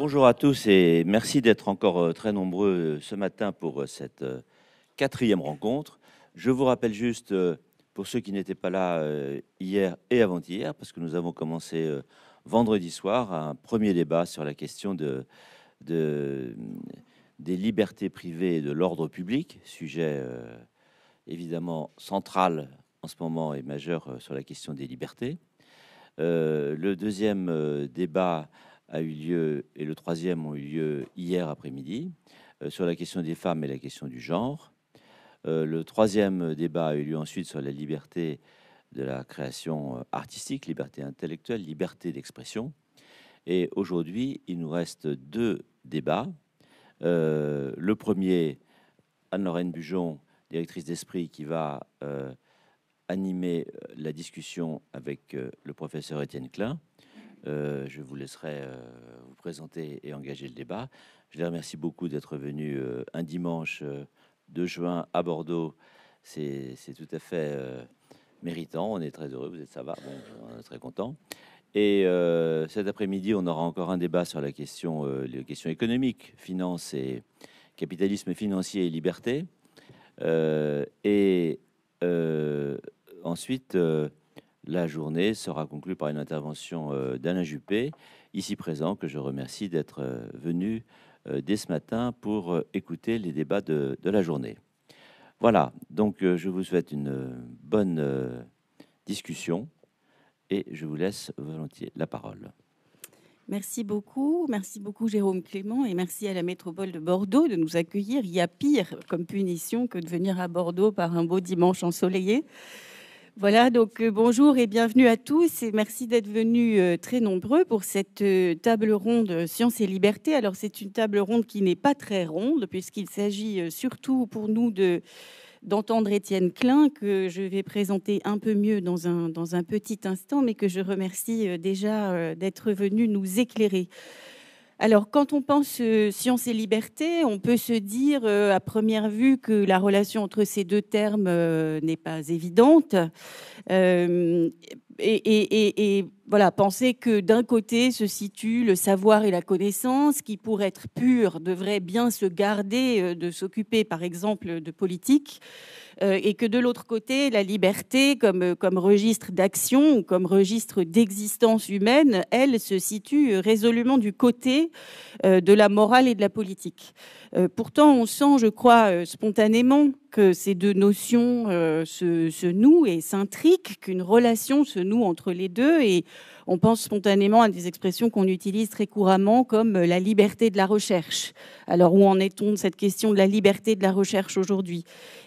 Bonjour à tous et merci d'être encore très nombreux ce matin pour cette quatrième rencontre. Je vous rappelle juste, pour ceux qui n'étaient pas là hier et avant-hier, parce que nous avons commencé vendredi soir un premier débat sur la question des libertés privées et de l'ordre public, sujet évidemment central en ce moment et majeur sur la question des libertés. Le deuxième débat a eu lieu, et le troisième ont eu lieu hier après-midi, sur la question des femmes et la question du genre. Le troisième débat a eu lieu ensuite sur la liberté de la création artistique, liberté intellectuelle, liberté d'expression. Et aujourd'hui, il nous reste deux débats. Le premier, Anne-Lorraine Bujon, directrice d'Esprit, qui va animer la discussion avec le professeur Étienne Klein. Je vous laisserai vous présenter et engager le débat. Je les remercie beaucoup d'être venus un dimanche 2 juin à Bordeaux. C'est tout à fait méritant. On est très heureux. Vous êtes ça va. Bon, on est très content. Et cet après-midi, on aura encore un débat sur les questions économiques, finances et capitalisme financier et liberté. Ensuite, la journée sera conclue par une intervention d'Alain Juppé, ici présent, que je remercie d'être venu dès ce matin pour écouter les débats de la journée. Voilà, donc je vous souhaite une bonne discussion et je vous laisse volontiers la parole. Merci beaucoup Jérôme Clément, et merci à la métropole de Bordeaux de nous accueillir. Il y a pire comme punition que de venir à Bordeaux par un beau dimanche ensoleillé. Voilà, donc bonjour et bienvenue à tous et merci d'être venus très nombreux pour cette table ronde Sciences et Liberté. Alors c'est une table ronde qui n'est pas très ronde puisqu'il s'agit surtout pour nous d'entendre Étienne Klein, que je vais présenter un peu mieux dans un petit instant, mais que je remercie déjà d'être venu nous éclairer. Alors, quand on pense sciences et liberté, on peut se dire à première vue que la relation entre ces deux termes n'est pas évidente. Et voilà, penser que d'un côté se situe le savoir et la connaissance, qui pour être pur devrait bien se garder de s'occuper, par exemple, de politique, et que de l'autre côté, la liberté, comme registre d'action ou comme registre d'existence humaine, elle se situe résolument du côté de la morale et de la politique. Pourtant, on sent, je crois, spontanément que ces deux notions se nouent et s'intriquent, qu'une relation se noue entre les deux, et on pense spontanément à des expressions qu'on utilise très couramment comme la liberté de la recherche. Alors, où en est-on de cette question de la liberté de la recherche aujourd'hui ?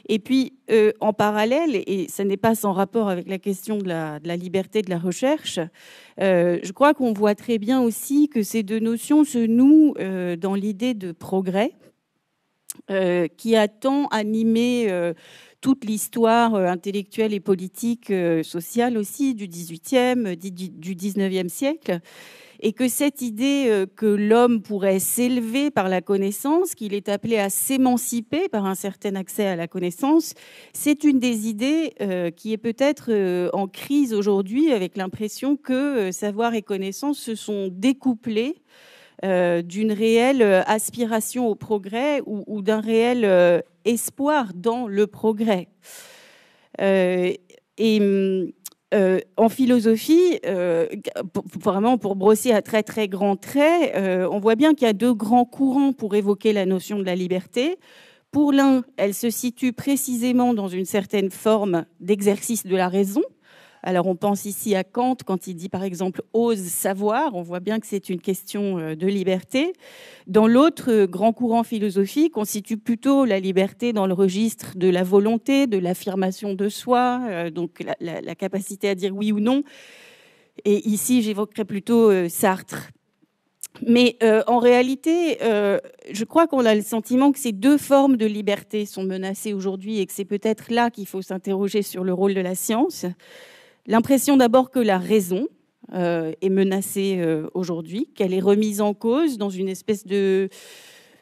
Et puis, en parallèle, et ce n'est pas sans rapport avec la question de la liberté de la recherche, je crois qu'on voit très bien aussi que ces deux notions se nouent dans l'idée de progrès, qui a tant animé toute l'histoire intellectuelle et politique, sociale aussi, du XVIIIe, du XIXe siècle, et que cette idée que l'homme pourrait s'élever par la connaissance, qu'il est appelé à s'émanciper par un certain accès à la connaissance, c'est une des idées qui est peut-être en crise aujourd'hui, avec l'impression que savoir et connaissance se sont découplés d'une réelle aspiration au progrès ou d'un réel espoir dans le progrès. En philosophie, vraiment pour brosser à très très grands traits, on voit bien qu'il y a deux grands courants pour évoquer la notion de la liberté. Pour l'un, elle se situe précisément dans une certaine forme d'exercice de la raison. Alors, on pense ici à Kant quand il dit, par exemple, « ose savoir ». On voit bien que c'est une question de liberté. Dans l'autre grand courant philosophique, on situe plutôt la liberté dans le registre de la volonté, de l'affirmation de soi, donc la capacité à dire oui ou non. Et ici, j'évoquerai plutôt Sartre. Mais en réalité, je crois qu'on a le sentiment que ces deux formes de liberté sont menacées aujourd'hui et que c'est peut-être là qu'il faut s'interroger sur le rôle de la science. L'impression d'abord que la raison est menacée aujourd'hui, qu'elle est remise en cause dans une espèce de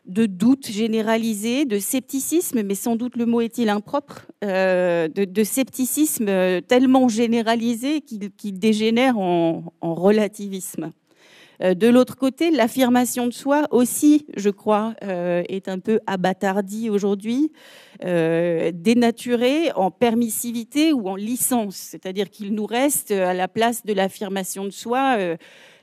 doute généralisé, de scepticisme, mais sans doute le mot est-il impropre, de scepticisme tellement généralisé qu'il dégénère en relativisme. De l'autre côté, l'affirmation de soi aussi, je crois, est un peu abâtardie aujourd'hui, dénaturée en permissivité ou en licence. C'est-à-dire qu'il nous reste à la place de l'affirmation de soi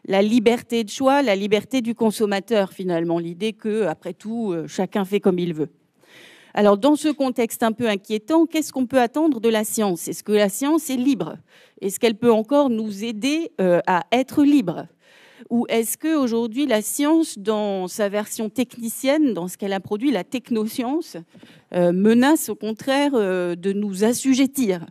la liberté de choix, la liberté du consommateur finalement, l'idée que, après tout, chacun fait comme il veut. Alors, dans ce contexte un peu inquiétant, qu'est-ce qu'on peut attendre de la science? Est-ce que la science est libre? Est-ce qu'elle peut encore nous aider à être libre? Ou est-ce qu'aujourd'hui, la science, dans sa version technicienne, dans ce qu'elle a produit, la technoscience, menace au contraire de nous assujettir?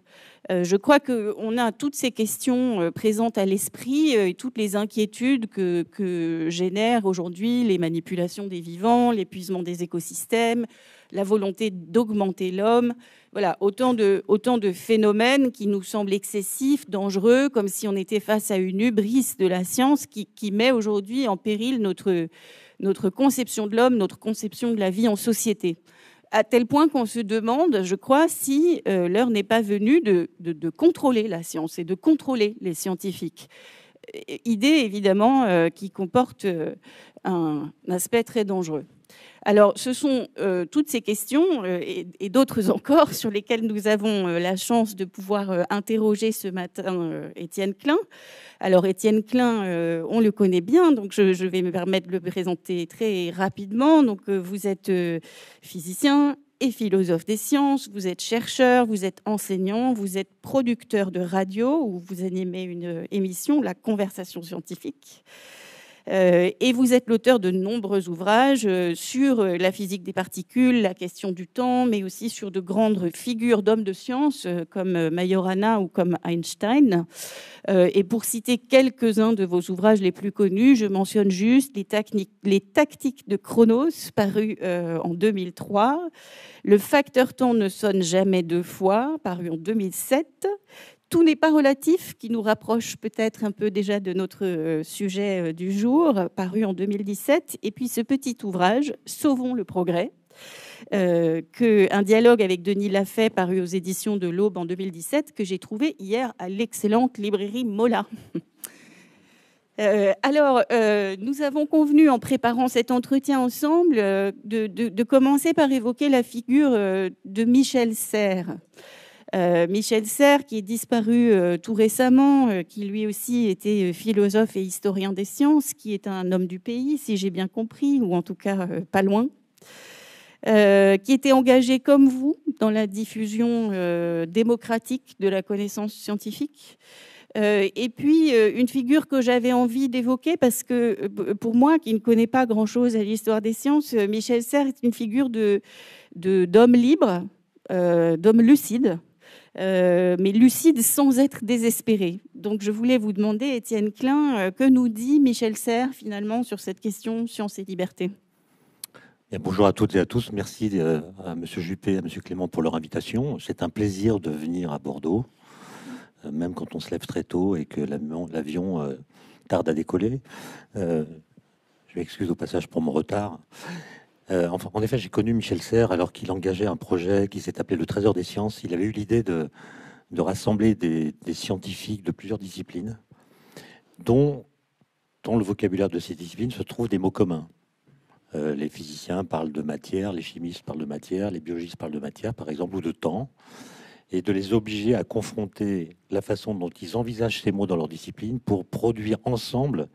Je crois qu'on a toutes ces questions présentes à l'esprit et toutes les inquiétudes que génèrent aujourd'hui les manipulations des vivants, l'épuisement des écosystèmes, la volonté d'augmenter l'homme. Voilà, autant de phénomènes qui nous semblent excessifs, dangereux, comme si on était face à une hubris de la science qui met aujourd'hui en péril notre conception de l'homme, notre conception de la vie en société. À tel point qu'on se demande, je crois, si l'heure n'est pas venue de contrôler la science et de contrôler les scientifiques. Idée, évidemment, qui comporte un aspect très dangereux. Alors, ce sont toutes ces questions et d'autres encore sur lesquelles nous avons la chance de pouvoir interroger ce matin Étienne Klein. Alors, Étienne Klein, on le connaît bien, donc je vais me permettre de le présenter très rapidement. Donc, vous êtes physicien et philosophe des sciences, vous êtes chercheur, vous êtes enseignant, vous êtes producteur de radio où vous animez une émission, La Conversation scientifique. Et vous êtes l'auteur de nombreux ouvrages sur la physique des particules, la question du temps, mais aussi sur de grandes figures d'hommes de science comme Majorana ou comme Einstein. Et pour citer quelques-uns de vos ouvrages les plus connus, je mentionne juste les tactiques de Chronos, paru en 2003, Le facteur temps ne sonne jamais deux fois, paru en 2007, Tout n'est pas relatif, qui nous rapproche peut-être un peu déjà de notre sujet du jour, paru en 2017. Et puis ce petit ouvrage, Sauvons le progrès, un dialogue avec Denis Lafay, paru aux éditions de l'Aube en 2017, que j'ai trouvé hier à l'excellente librairie Mola. Alors, nous avons convenu en préparant cet entretien ensemble de commencer par évoquer la figure de Michel Serres. Michel Serres, qui est disparu tout récemment, qui lui aussi était philosophe et historien des sciences, qui est un homme du pays, si j'ai bien compris, ou en tout cas pas loin, qui était engagé comme vous dans la diffusion démocratique de la connaissance scientifique. Et puis, une figure que j'avais envie d'évoquer, parce que pour moi, qui ne connais pas grand-chose à l'histoire des sciences, Michel Serres est une figure d'homme libre, d'homme lucide, mais lucide sans être désespéré. Donc, je voulais vous demander, Étienne Klein, que nous dit Michel Serres, finalement, sur cette question science et liberté? Bien, bonjour à toutes et à tous. Merci à M. Juppé et à M. Clément pour leur invitation. C'est un plaisir de venir à Bordeaux, même quand on se lève très tôt et que l'avion tarde à décoller. Je m'excuse au passage pour mon retard. Enfin, en effet, j'ai connu Michel Serres alors qu'il engageait un projet qui s'est appelé le Trésor des sciences. Il avait eu l'idée de rassembler des scientifiques de plusieurs disciplines, dont le vocabulaire de ces disciplines se trouve des mots communs. Les physiciens parlent de matière, les chimistes parlent de matière, les biologistes parlent de matière, par exemple, ou de temps, et de les obliger à confronter la façon dont ils envisagent ces mots dans leur discipline pour produire ensemble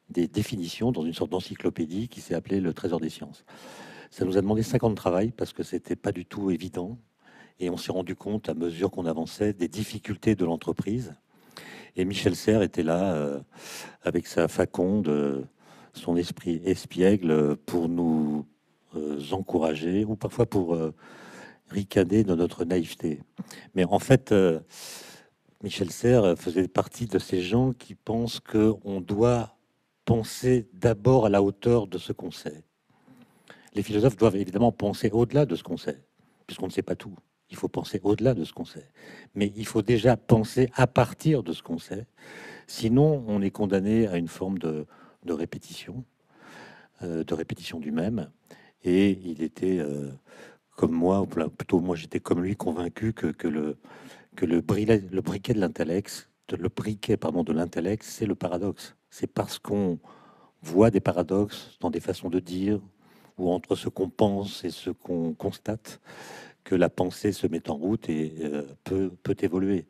des définitions dans une sorte d'encyclopédie qui s'est appelée le Trésor des sciences. Ça nous a demandé 5 ans de travail parce que c'était pas du tout évident, et on s'est rendu compte à mesure qu'on avançait des difficultés de l'entreprise. Et Michel Serres était là avec sa faconde, son esprit espiègle pour nous encourager ou parfois pour ricaner de notre naïveté. Mais en fait, Michel Serres faisait partie de ces gens qui pensent qu'on doit penser d'abord à la hauteur de ce qu'on sait. Les philosophes doivent évidemment penser au-delà de ce qu'on sait, puisqu'on ne sait pas tout. Il faut penser au-delà de ce qu'on sait. Mais il faut déjà penser à partir de ce qu'on sait. Sinon, on est condamné à une forme de répétition du même. Et il était, comme moi, ou plutôt moi j'étais comme lui, convaincu que le briquet de l'intellect, de l'intellect, c'est le paradoxe. c'est parce qu'on voit des paradoxes dans des façons de dire, ou entre ce qu'on pense et ce qu'on constate, que la pensée se met en route et peut évoluer.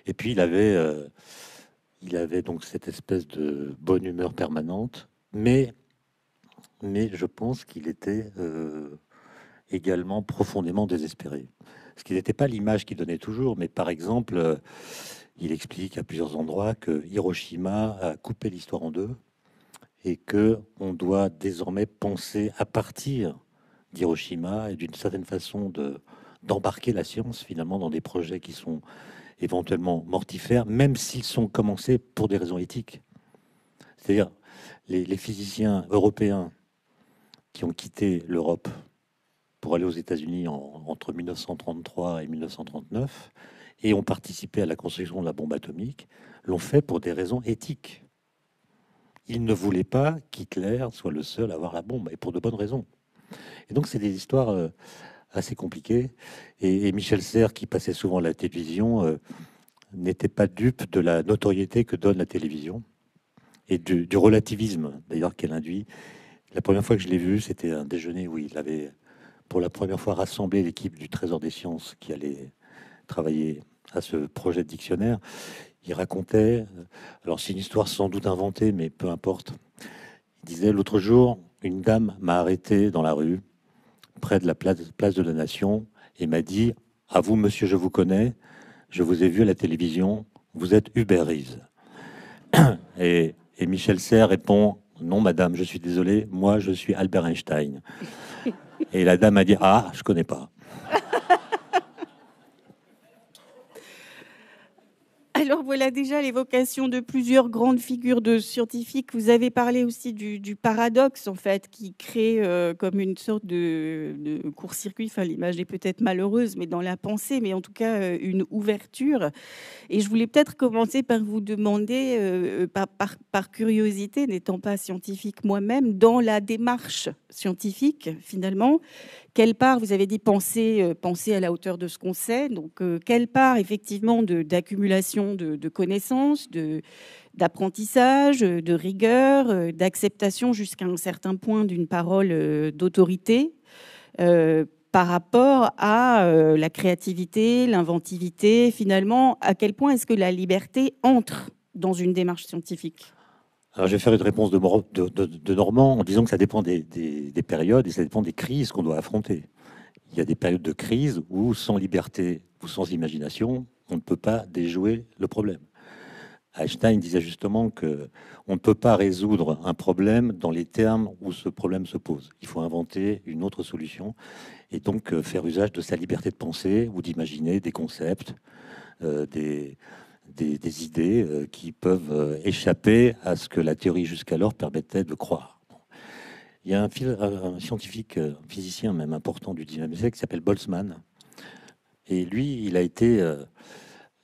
Et puis il avait donc cette espèce de bonne humeur permanente, mais je pense qu'il était également profondément désespéré. Ce qui n'était pas l'image qu'il donnait toujours, mais par exemple, il explique à plusieurs endroits que Hiroshima a coupé l'histoire en deux et que on doit désormais penser à partir d'Hiroshima et d'une certaine façon d'embarquer la science finalement dans des projets qui sont éventuellement mortifères, même s'ils sont commencés pour des raisons éthiques. C'est-à-dire les physiciens européens qui ont quitté l'Europe pour aller aux États-Unis entre 1933 et 1939 et ont participé à la construction de la bombe atomique, l'ont fait pour des raisons éthiques. Ils ne voulaient pas qu'Hitler soit le seul à avoir la bombe, et pour de bonnes raisons. Et donc, c'est des histoires assez compliquées. Et Michel Serres, qui passait souvent à la télévision, n'était pas dupe de la notoriété que donne la télévision et du relativisme, d'ailleurs, qu'elle induit. La première fois que je l'ai vu, c'était un déjeuner où il avait, pour la première fois, rassemblé l'équipe du Trésor des Sciences qui allait travailler à ce projet de dictionnaire. Il racontait, alors c'est une histoire sans doute inventée, mais peu importe. Il disait, l'autre jour, une dame m'a arrêté dans la rue, près de la place de la Nation, et m'a dit, à vous, monsieur, je vous connais, je vous ai vu à la télévision, vous êtes Hubert Reeves. Et Michel Serres répond, non, madame, je suis désolé, moi, je suis Albert Einstein. Et la dame a dit, ah, je connais pas. Alors voilà déjà l'évocation de plusieurs grandes figures de scientifiques. Vous avez parlé aussi du paradoxe, en fait, qui crée comme une sorte de court-circuit. Enfin, l'image est peut-être malheureuse, mais dans la pensée, mais en tout cas une ouverture. Et je voulais peut-être commencer par vous demander, par curiosité, n'étant pas scientifique moi-même, dans la démarche scientifique, finalement, quelle part, vous avez dit penser à la hauteur de ce qu'on sait, donc quelle part effectivement d'accumulation de connaissances, d'apprentissage, de rigueur, d'acceptation jusqu'à un certain point d'une parole d'autorité par rapport à la créativité, l'inventivité, finalement, à quel point est-ce que la liberté entre dans une démarche scientifique? Alors, je vais faire une réponse de Normand en disant que ça dépend des périodes et ça dépend des crises qu'on doit affronter. Il y a des périodes de crise où, sans liberté ou sans imagination, on ne peut pas déjouer le problème. Einstein disait justement que on ne peut pas résoudre un problème dans les termes où ce problème se pose. Il faut inventer une autre solution et donc faire usage de sa liberté de penser ou d'imaginer des concepts, des idées qui peuvent échapper à ce que la théorie jusqu'alors permettait de croire. Il y a un scientifique, un physicien même important du 19e siècle qui s'appelle Boltzmann. Et lui, il a été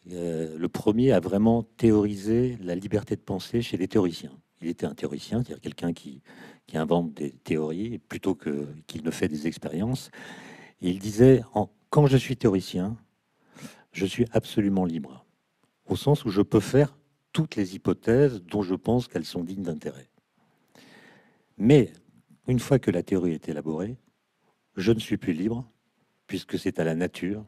le premier à vraiment théoriser la liberté de penser chez les théoriciens. Il était un théoricien, c'est-à-dire quelqu'un qui invente des théories plutôt qu'il ne fait des expériences. Et il disait, quand je suis théoricien, je suis absolument libre, au sens où je peux faire toutes les hypothèses dont je pense qu'elles sont dignes d'intérêt. Mais une fois que la théorie est élaborée, je ne suis plus libre, puisque c'est à la nature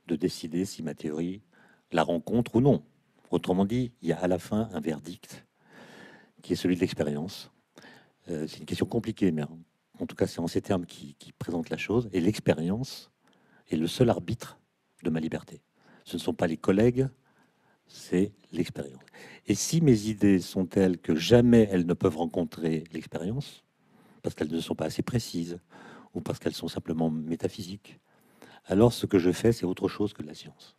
de décider si ma théorie la rencontre ou non. Autrement dit, il y a à la fin un verdict qui est celui de l'expérience. C'est une question compliquée, mais en tout cas, c'est en ces termes qui présente la chose. Et l'expérience est le seul arbitre de ma liberté. Ce ne sont pas les collègues, c'est l'expérience. Et si mes idées sont telles que jamais elles ne peuvent rencontrer l'expérience, parce qu'elles ne sont pas assez précises, ou parce qu'elles sont simplement métaphysiques, alors ce que je fais, c'est autre chose que de la science.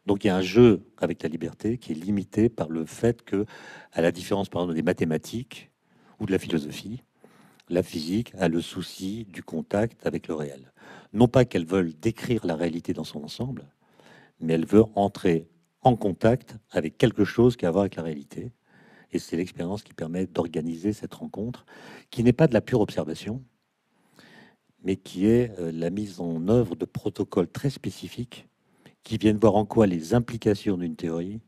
Donc il y a un jeu avec la liberté qui est limité par le fait que, à la différence par exemple des mathématiques ou de la philosophie, la physique a le souci du contact avec le réel. Non pas qu'elle veuille décrire la réalité dans son ensemble, mais elle veut entrer en contact avec quelque chose qui a à voir avec la réalité. Et c'est l'expérience qui permet d'organiser cette rencontre, qui n'est pas de la pure observation, mais qui est la mise en œuvre de protocoles très spécifiques qui viennent voir en quoi les implications d'une théorie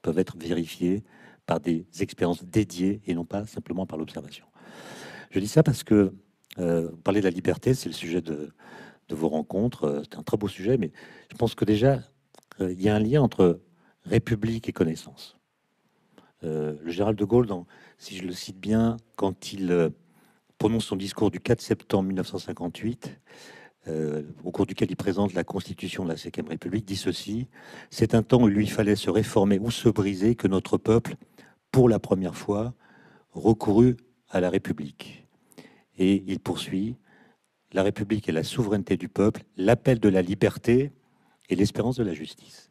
peuvent être vérifiées par des expériences dédiées et non pas simplement par l'observation. Je dis ça parce que vous parlez de la liberté, c'est le sujet de vos rencontres. C'est un très beau sujet, mais je pense que déjà, il y a un lien entre République et connaissance. Le général de Gaulle, si je le cite bien, quand il prononce son discours du 4 septembre 1958, au cours duquel il présente la constitution de la Ve République, dit ceci: « C'est un temps où il lui fallait se réformer ou se briser que notre peuple, pour la première fois, recourut à la République. » Et il poursuit: « La République est la souveraineté du peuple, l'appel de la liberté et l'espérance de la justice. »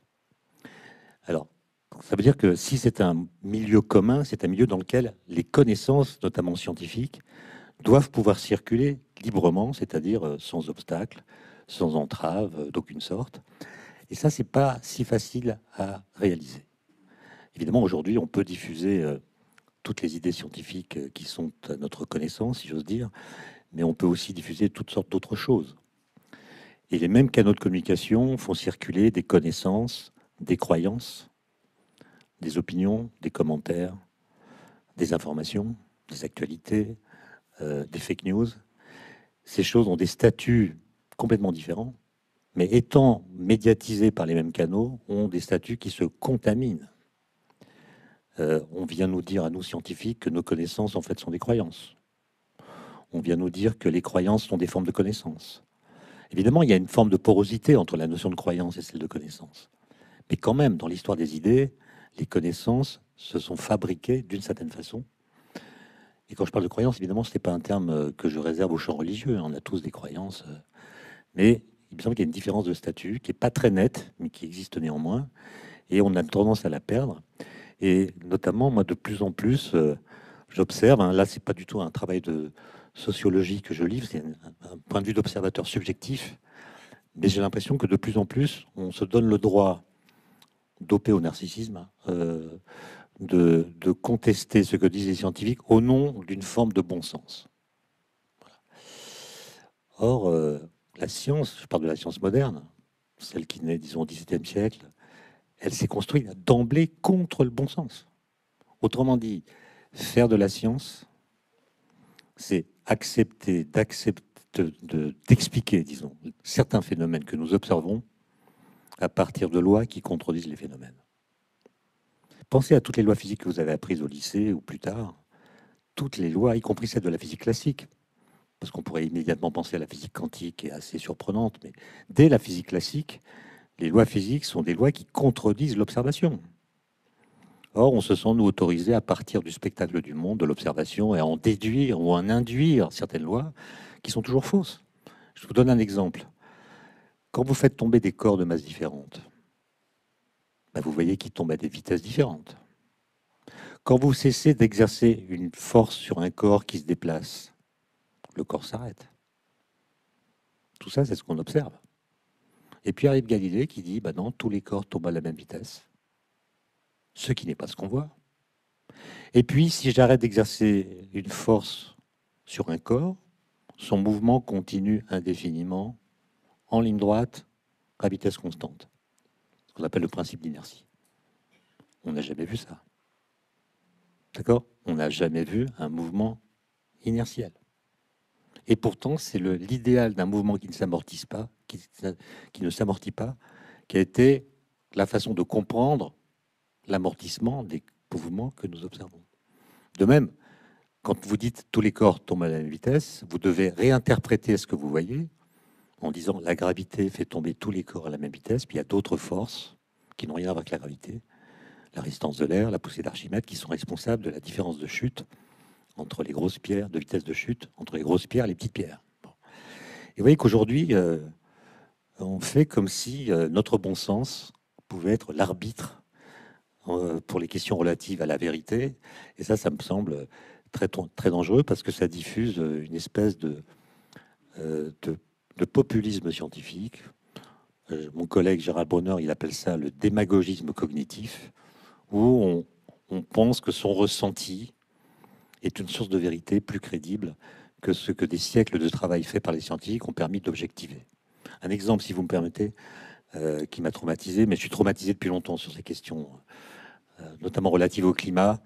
Alors, ça veut dire que si c'est un milieu commun, c'est un milieu dans lequel les connaissances, notamment scientifiques, doivent pouvoir circuler librement, c'est-à-dire sans obstacle, sans entrave d'aucune sorte. Et ça, c'est pas si facile à réaliser. Évidemment, aujourd'hui, on peut diffuser toutes les idées scientifiques qui sont à notre connaissance, si j'ose dire, mais on peut aussi diffuser toutes sortes d'autres choses. Et les mêmes canaux de communication font circuler des connaissances, des croyances, des opinions, des commentaires, des informations, des actualités, des fake news. Ces choses ont des statuts complètement différents, mais étant médiatisées par les mêmes canaux, ont des statuts qui se contaminent. On vient nous dire, à nous scientifiques, que nos connaissances, en fait, sont des croyances. On vient nous dire que les croyances sont des formes de connaissances. Évidemment, il y a une forme de porosité entre la notion de croyance et celle de connaissance. Mais quand même, dans l'histoire des idées, les connaissances se sont fabriquées d'une certaine façon. Et quand je parle de croyance, évidemment, ce n'est pas un terme que je réserve aux champs religieux. On a tous des croyances. Mais il me semble qu'il y a une différence de statut qui n'est pas très nette, mais qui existe néanmoins. Et on a tendance à la perdre. Et notamment, moi, de plus en plus, j'observe, là, c'est pas du tout un travail de sociologie que je livre, c'est un point de vue d'observateur subjectif, mais j'ai l'impression que de plus en plus, on se donne le droit, dopé au narcissisme, de contester ce que disent les scientifiques au nom d'une forme de bon sens. Voilà. Or, la science, je parle de la science moderne, celle qui naît, disons, au XVIIe siècle, elle s'est construite d'emblée contre le bon sens. Autrement dit, faire de la science, c'est d'expliquer, disons, certains phénomènes que nous observons à partir de lois qui contredisent les phénomènes. Pensez à toutes les lois physiques que vous avez apprises au lycée ou plus tard. Toutes les lois, y compris celles de la physique classique, parce qu'on pourrait immédiatement penser à la physique quantique, qui est assez surprenante, mais dès la physique classique, les lois physiques sont des lois qui contredisent l'observation. Or, on se sent, nous, autorisés à partir du spectacle du monde, de l'observation, et à en déduire ou à en induire certaines lois qui sont toujours fausses. Je vous donne un exemple. Quand vous faites tomber des corps de masse différentes, vous voyez qu'ils tombent à des vitesses différentes. Quand vous cessez d'exercer une force sur un corps qui se déplace, le corps s'arrête. Tout ça, c'est ce qu'on observe. Et puis arrive Galilée qui dit, non, tous les corps tombent à la même vitesse. Ce qui n'est pas ce qu'on voit. Et puis, si j'arrête d'exercer une force sur un corps, son mouvement continue indéfiniment, en ligne droite, à vitesse constante. Ce qu'on appelle le principe d'inertie. On n'a jamais vu ça. D'accord ? On n'a jamais vu un mouvement inertiel. Et pourtant, c'est l'idéal d'un mouvement qui ne s'amortisse pas, qui ne s'amortit pas, qui a été la façon de comprendre l'amortissement des mouvements que nous observons. De même, quand vous dites tous les corps tombent à la même vitesse, vous devez réinterpréter ce que vous voyez en disant la gravité fait tomber tous les corps à la même vitesse, puis il y a d'autres forces qui n'ont rien à voir avec la gravité, la résistance de l'air, la poussée d'Archimède, qui sont responsables de la différence de chute entre les grosses pierres, de vitesse de chute, entre les grosses pierres et les petites pierres. Bon. Et vous voyez qu'aujourd'hui, on fait comme si notre bon sens pouvait être l'arbitre pour les questions relatives à la vérité. Et ça me semble très, très dangereux parce que ça diffuse une espèce de populisme scientifique. Mon collègue Gérald Bronner, il appelle ça le démagogisme cognitif, où on pense que son ressenti est une source de vérité plus crédible que ce que des siècles de travail fait par les scientifiques ont permis d'objectiver. Un exemple, si vous me permettez, qui m'a traumatisé, mais je suis traumatisé depuis longtemps sur ces questions notamment relatives au climat.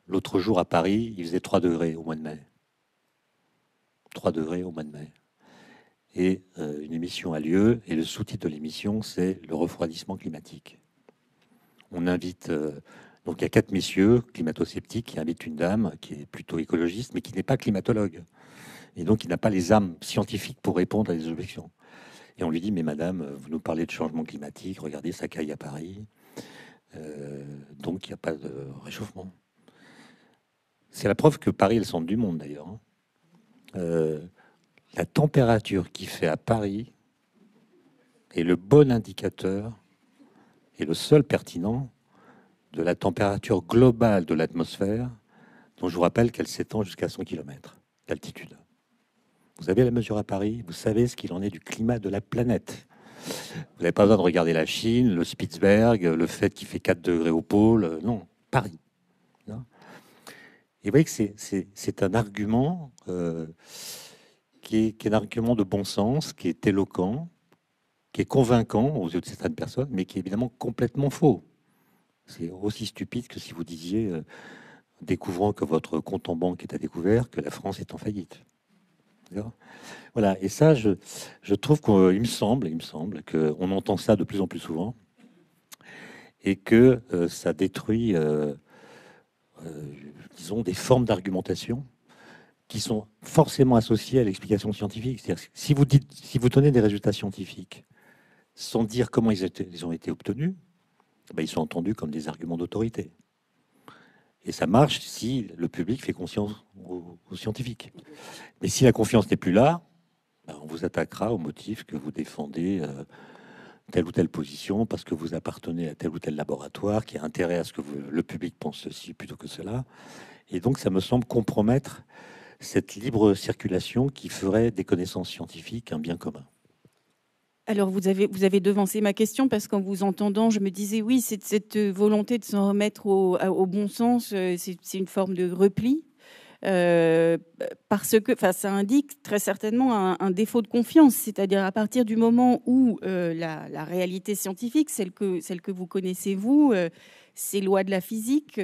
L'autre jour à Paris, il faisait 3 degrés au mois de mai. 3 degrés au mois de mai. Et une émission a lieu, et le sous-titre de l'émission, c'est « Le refroidissement climatique ». On invite... donc il y a 4 messieurs climato-sceptiques qui invitent une dame qui est plutôt écologiste, mais qui n'est pas climatologue. Et donc, il n'a pas les armes scientifiques pour répondre à des objections. Et on lui dit, mais madame, vous nous parlez de changement climatique, regardez, ça caille à Paris. Donc, il n'y a pas de réchauffement. C'est la preuve que Paris est le centre du monde, d'ailleurs. La température qu'il fait à Paris est le bon indicateur et le seul pertinent de la température globale de l'atmosphère, dont je vous rappelle qu'elle s'étend jusqu'à 100 km d'altitude. Vous avez la mesure à Paris, vous savez ce qu'il en est du climat de la planète. Vous n'avez pas besoin de regarder la Chine, le Spitzberg, le fait qu'il fait 4 degrés au pôle. Non, Paris. Non. Et vous voyez que c'est un argument qui est un argument de bon sens, qui est éloquent, qui est convaincant aux yeux de certaines personnes, mais qui est évidemment complètement faux. C'est aussi stupide que si vous disiez, découvrant que votre compte en banque est à découvert, que la France est en faillite. Voilà, et ça, je trouve qu'il me semble qu'on entend ça de plus en plus souvent et que ça détruit, disons, des formes d'argumentation qui sont forcément associées à l'explication scientifique. C'est-à-dire, si vous donnez des résultats scientifiques sans dire comment ils ont été obtenus, ben, ils sont entendus comme des arguments d'autorité. Et ça marche si le public fait confiance aux scientifiques. Mais si la confiance n'est plus là, ben on vous attaquera au motif que vous défendez telle ou telle position parce que vous appartenez à tel ou tel laboratoire qui a intérêt à ce que le public pense ceci plutôt que cela. Et donc, ça me semble compromettre cette libre circulation qui ferait des connaissances scientifiques un bien commun. Alors, vous avez devancé ma question parce qu'en vous entendant, je me disais, oui, cette volonté de s'en remettre au bon sens, c'est une forme de repli. Parce que ça indique très certainement un défaut de confiance, c'est-à-dire à partir du moment où la réalité scientifique, celle que vous connaissez vous, ces lois de la physique,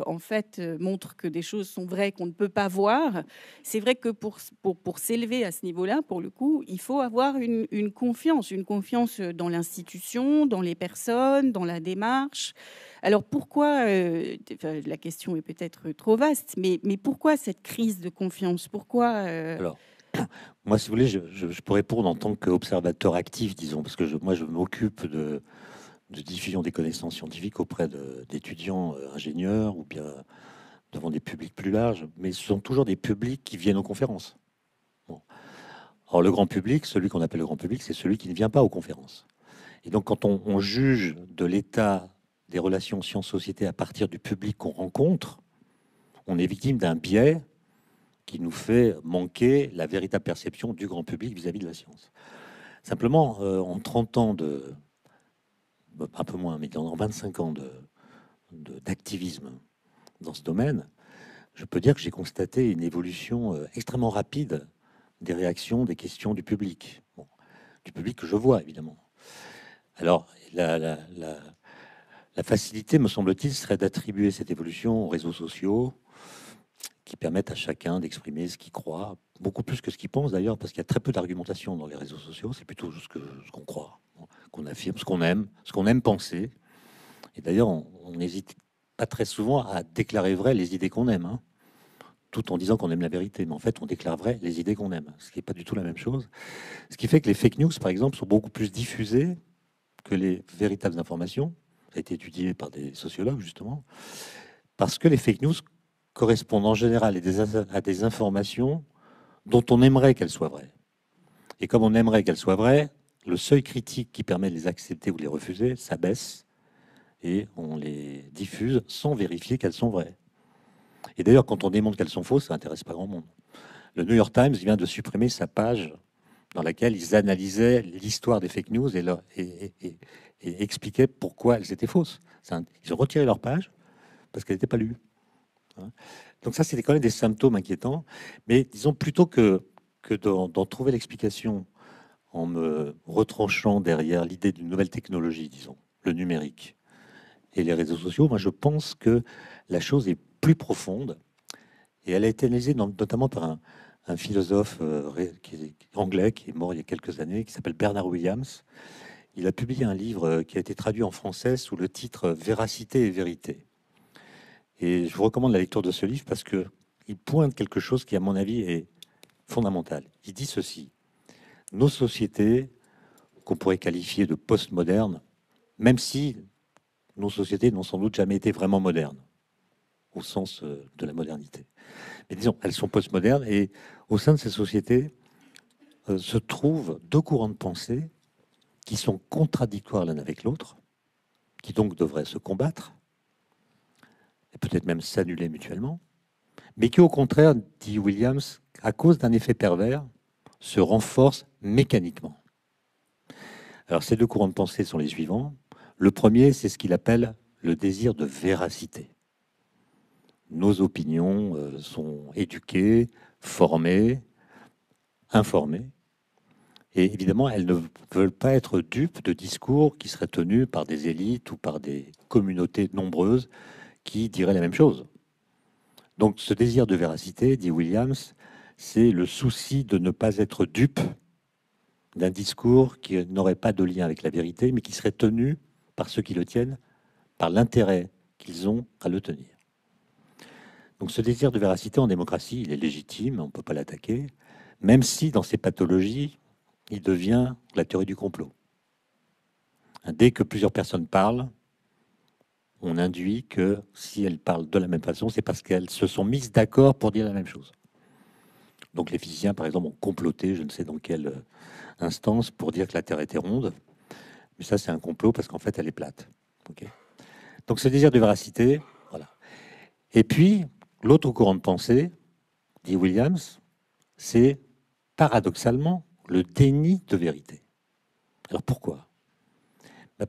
en fait, montrent que des choses sont vraies qu'on ne peut pas voir. C'est vrai que pour s'élever à ce niveau-là, pour le coup, il faut avoir une confiance dans l'institution, dans les personnes, dans la démarche. Alors pourquoi, la question est peut-être trop vaste, mais pourquoi cette crise de confiance? Pourquoi Alors, moi, si vous voulez, je peux répondre en tant qu'observateur actif, disons, parce que moi, je m'occupe de diffusion des connaissances scientifiques auprès d'étudiants ingénieurs ou bien devant des publics plus larges, mais ce sont toujours des publics qui viennent aux conférences. Bon. Alors le grand public, celui qu'on appelle le grand public, c'est celui qui ne vient pas aux conférences. Et donc quand on juge de l'état des relations sciences-société à partir du public qu'on rencontre, on est victime d'un biais qui nous fait manquer la véritable perception du grand public vis-à-vis de la science. Simplement, en 30 ans un peu moins, mais dans 25 ans d'activisme dans ce domaine, je peux dire que j'ai constaté une évolution extrêmement rapide des réactions, des questions du public. Bon, du public que je vois, évidemment. Alors, la facilité, me semble-t-il, serait d'attribuer cette évolution aux réseaux sociaux qui permettent à chacun d'exprimer ce qu'il croit, beaucoup plus que ce qu'il pense d'ailleurs, parce qu'il y a très peu d'argumentation dans les réseaux sociaux, c'est plutôt ce qu'on croit, qu'on affirme, ce qu'on aime penser. Et d'ailleurs, on n'hésite pas très souvent à déclarer vrai les idées qu'on aime, hein, tout en disant qu'on aime la vérité. Mais en fait, on déclare vrai les idées qu'on aime, ce qui n'est pas du tout la même chose. Ce qui fait que les fake news, par exemple, sont beaucoup plus diffusées que les véritables informations. Ça a été étudié par des sociologues, justement, parce que les fake news correspondent en général à des informations dont on aimerait qu'elles soient vraies. Et comme on aimerait qu'elles soient vraies, le seuil critique qui permet de les accepter ou de les refuser s'abaisse et on les diffuse sans vérifier qu'elles sont vraies. Et d'ailleurs, quand on démontre qu'elles sont fausses, ça n'intéresse pas grand monde. Le New York Times vient de supprimer sa page dans laquelle ils analysaient l'histoire des fake news et expliquaient pourquoi elles étaient fausses. Ils ont retiré leur page parce qu'elle n'était pas lue. Donc ça, c'était quand même des symptômes inquiétants. Mais disons, plutôt que d'en trouver l'explication en me retranchant derrière l'idée d'une nouvelle technologie, disons, le numérique, et les réseaux sociaux, moi je pense que la chose est plus profonde et elle a été analysée notamment par un philosophe anglais qui est mort il y a quelques années, qui s'appelle Bernard Williams. Il a publié un livre qui a été traduit en français sous le titre Véracité et vérité. Et je vous recommande la lecture de ce livre parce que il pointe quelque chose qui, à mon avis, est fondamental. Il dit ceci: nos sociétés, qu'on pourrait qualifier de postmodernes, même si nos sociétés n'ont sans doute jamais été vraiment modernes, au sens de la modernité. Mais disons, elles sont postmodernes, et au sein de ces sociétés se trouvent deux courants de pensée qui sont contradictoires l'un avec l'autre, qui donc devraient se combattre, et peut-être même s'annuler mutuellement, mais qui au contraire, dit Williams, à cause d'un effet pervers, se renforcent mécaniquement. Alors ces deux courants de pensée sont les suivants. Le premier, c'est ce qu'il appelle le désir de véracité. Nos opinions sont éduquées, formées, informées, et évidemment, elles ne veulent pas être dupes de discours qui seraient tenus par des élites ou par des communautés nombreuses qui diraient la même chose. Donc ce désir de véracité, dit Williams, c'est le souci de ne pas être dupe d'un discours qui n'aurait pas de lien avec la vérité, mais qui serait tenu par ceux qui le tiennent, par l'intérêt qu'ils ont à le tenir. Donc ce désir de véracité en démocratie, il est légitime, on ne peut pas l'attaquer, même si dans ces pathologies, il devient la théorie du complot. Dès que plusieurs personnes parlent, on induit que si elles parlent de la même façon, c'est parce qu'elles se sont mises d'accord pour dire la même chose. Donc les physiciens, par exemple, ont comploté, je ne sais dans quelle instance, pour dire que la Terre était ronde. Mais ça, c'est un complot parce qu'en fait, elle est plate. Okay. Donc ce désir de véracité, voilà. Et puis, l'autre courant de pensée, dit Williams, c'est paradoxalement le déni de vérité. Alors pourquoi ?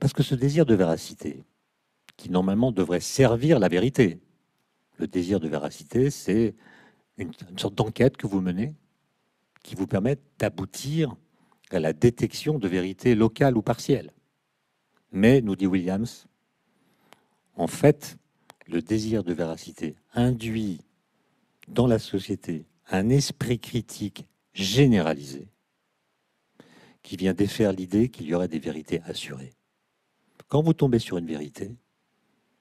Parce que ce désir de véracité, qui normalement devrait servir la vérité, le désir de véracité, c'est une sorte d'enquête que vous menez qui vous permet d'aboutir à la détection de vérités locales ou partielles. Mais, nous dit Williams, en fait, le désir de véracité induit dans la société un esprit critique généralisé qui vient défaire l'idée qu'il y aurait des vérités assurées. Quand vous tombez sur une vérité,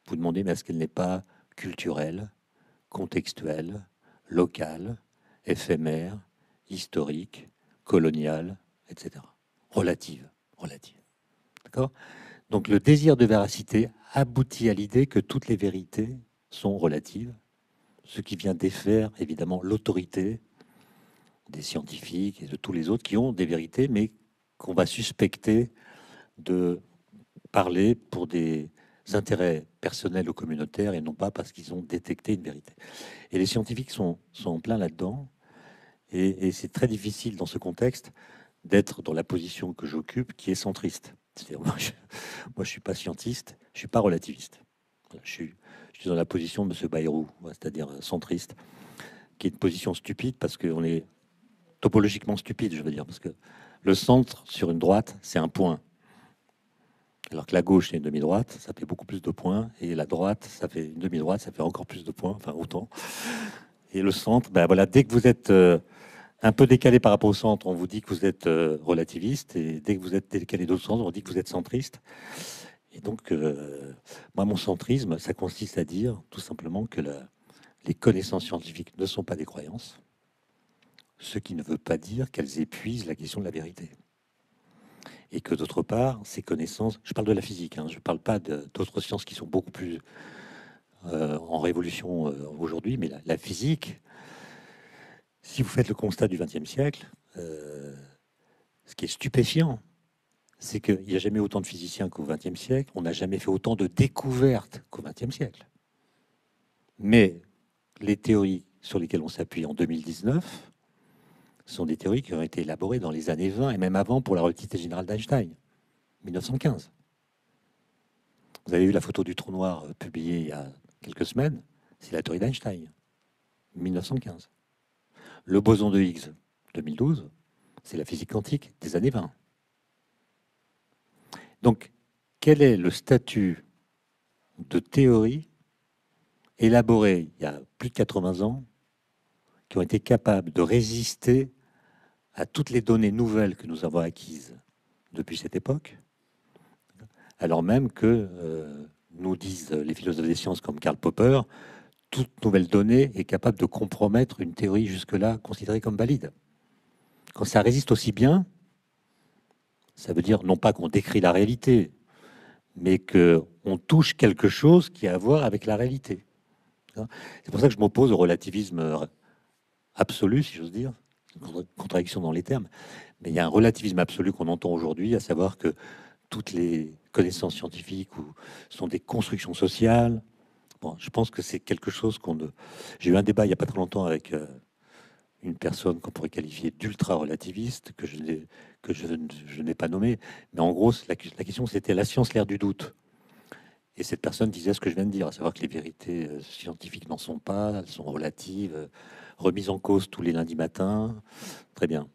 vous demandez, mais est-ce qu'elle n'est pas culturelle, contextuelle, locale, éphémère, historique, coloniale, etc. Relative. D'accord ? Donc le désir de véracité aboutit à l'idée que toutes les vérités sont relatives, ce qui vient défaire évidemment l'autorité des scientifiques et de tous les autres qui ont des vérités, mais qu'on va suspecter de parler pour des intérêts personnels ou communautaires et non pas parce qu'ils ont détecté une vérité. Et les scientifiques sont en plein là-dedans, et c'est très difficile dans ce contexte d'être dans la position que j'occupe, qui est centriste. C'est-à-dire, moi, je suis pas scientiste, je suis pas relativiste. Je suis dans la position de M. Bayrou, c'est-à-dire centriste, qui est une position stupide parce qu'on est topologiquement stupide, je veux dire, parce que le centre sur une droite, c'est un point. Alors que la gauche, c'est une demi-droite, ça fait beaucoup plus de points, et la droite, ça fait une demi-droite, ça fait encore plus de points, enfin autant. Et le centre, ben voilà, dès que vous êtes un peu décalé par rapport au centre, on vous dit que vous êtes relativiste, et dès que vous êtes décalé d'autre centre, on dit que vous êtes centriste. Et donc, moi, mon centrisme, ça consiste à dire tout simplement que les connaissances scientifiques ne sont pas des croyances, ce qui ne veut pas dire qu'elles épuisent la question de la vérité. Et que d'autre part, ces connaissances, je parle de la physique, hein, je ne parle pas d'autres sciences qui sont beaucoup plus en révolution aujourd'hui, mais la physique, si vous faites le constat du XXe siècle, ce qui est stupéfiant, c'est qu'il n'y a jamais autant de physiciens qu'au XXe siècle, on n'a jamais fait autant de découvertes qu'au XXe siècle. Mais les théories sur lesquelles on s'appuie en 2019 sont des théories qui ont été élaborées dans les années 20 et même avant pour la relativité générale d'Einstein, 1915. Vous avez vu la photo du trou noir publiée il y a quelques semaines, c'est la théorie d'Einstein, 1915. Le boson de Higgs, 2012, c'est la physique quantique des années 20. Donc, quel est le statut de théories élaborées il y a plus de 80 ans qui ont été capables de résister à toutes les données nouvelles que nous avons acquises depuis cette époque, alors même que, nous disent les philosophes des sciences comme Karl Popper, toute nouvelle donnée est capable de compromettre une théorie jusque-là considérée comme valide. Quand ça résiste aussi bien, ça veut dire non pas qu'on décrit la réalité, mais qu'on touche quelque chose qui a à voir avec la réalité. C'est pour ça que je m'oppose au relativisme absolu, si j'ose dire. C'est une contradiction dans les termes. Mais il y a un relativisme absolu qu'on entend aujourd'hui, à savoir que toutes les connaissances scientifiques sont des constructions sociales. Bon, je pense que c'est quelque chose qu'on ne... J'ai eu un débat il n'y a pas très longtemps avec une personne qu'on pourrait qualifier d'ultra-relativiste, que je n'ai pas nommé. Mais en gros, la question, c'était la science, l'ère du doute. Et cette personne disait ce que je viens de dire, à savoir que les vérités scientifiques n'en sont pas, elles sont relatives, remises en cause tous les lundis matins. Très bien.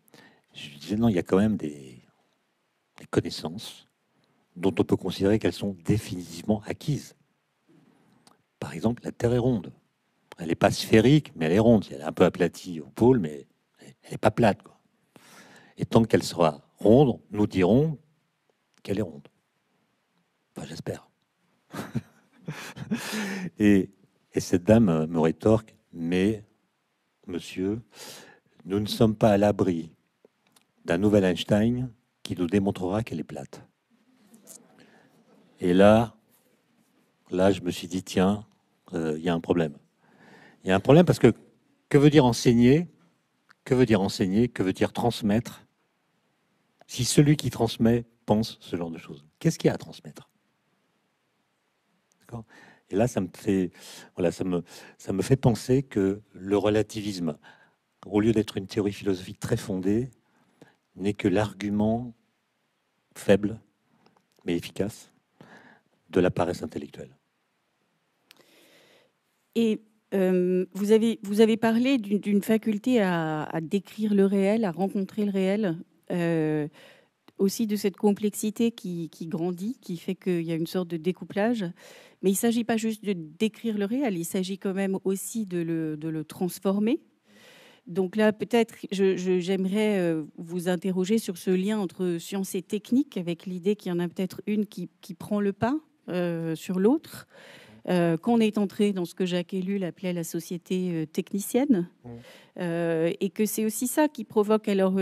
Je disais non, il y a quand même des connaissances dont on peut considérer qu'elles sont définitivement acquises. Par exemple, la Terre est ronde. Elle n'est pas sphérique, mais elle est ronde. Elle est un peu aplatie au pôle, mais elle n'est pas plate, quoi. Et tant qu'elle sera ronde, nous dirons qu'elle est ronde. Enfin, j'espère. et cette dame me rétorque, mais monsieur, nous ne sommes pas à l'abri d'un nouvel Einstein qui nous démontrera qu'elle est plate. Et là, je me suis dit, tiens, il y a un problème. Il y a un problème parce que veut dire enseigner? Que veut dire enseigner? Que veut dire transmettre? Si celui qui transmet pense ce genre de choses, qu'est-ce qu'il y a à transmettre? D'accord? Et là, ça me fait penser que le relativisme, au lieu d'être une théorie philosophique très fondée, n'est que l'argument faible, mais efficace, de la paresse intellectuelle. Et vous avez parlé d'une faculté à décrire le réel, à rencontrer le réel, aussi de cette complexité qui grandit, qui fait qu'il y a une sorte de découplage. Mais il ne s'agit pas juste de décrire le réel, il s'agit quand même aussi de le transformer. Donc là, peut-être, j'aimerais vous interroger sur ce lien entre science et technique, avec l'idée qu'il y en a peut-être une qui prend le pas sur l'autre. Qu'on est entré dans ce que Jacques Ellul appelait la société technicienne, et que c'est aussi ça qui provoque alors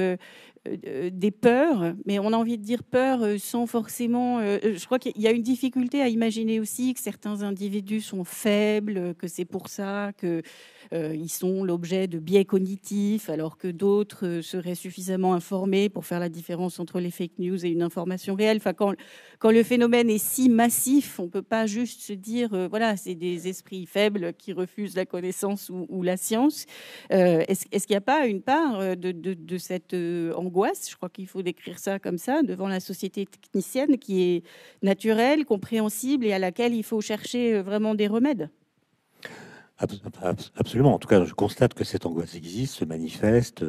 des peurs, mais on a envie de dire peur sans forcément... je crois qu'il y a une difficulté à imaginer aussi que certains individus sont faibles, que c'est pour ça que ils sont l'objet de biais cognitifs, alors que d'autres seraient suffisamment informés pour faire la différence entre les fake news et une information réelle. Enfin, quand le phénomène est si massif, on ne peut pas juste se dire, voilà, c'est des esprits faibles qui refusent la connaissance ou la science. Est-ce qu'il n'y a pas une part de cette angoisse, je crois qu'il faut décrire ça comme ça, devant la société technicienne qui est naturelle, compréhensible et à laquelle il faut chercher vraiment des remèdes? Absolument. En tout cas, je constate que cette angoisse existe, se manifeste.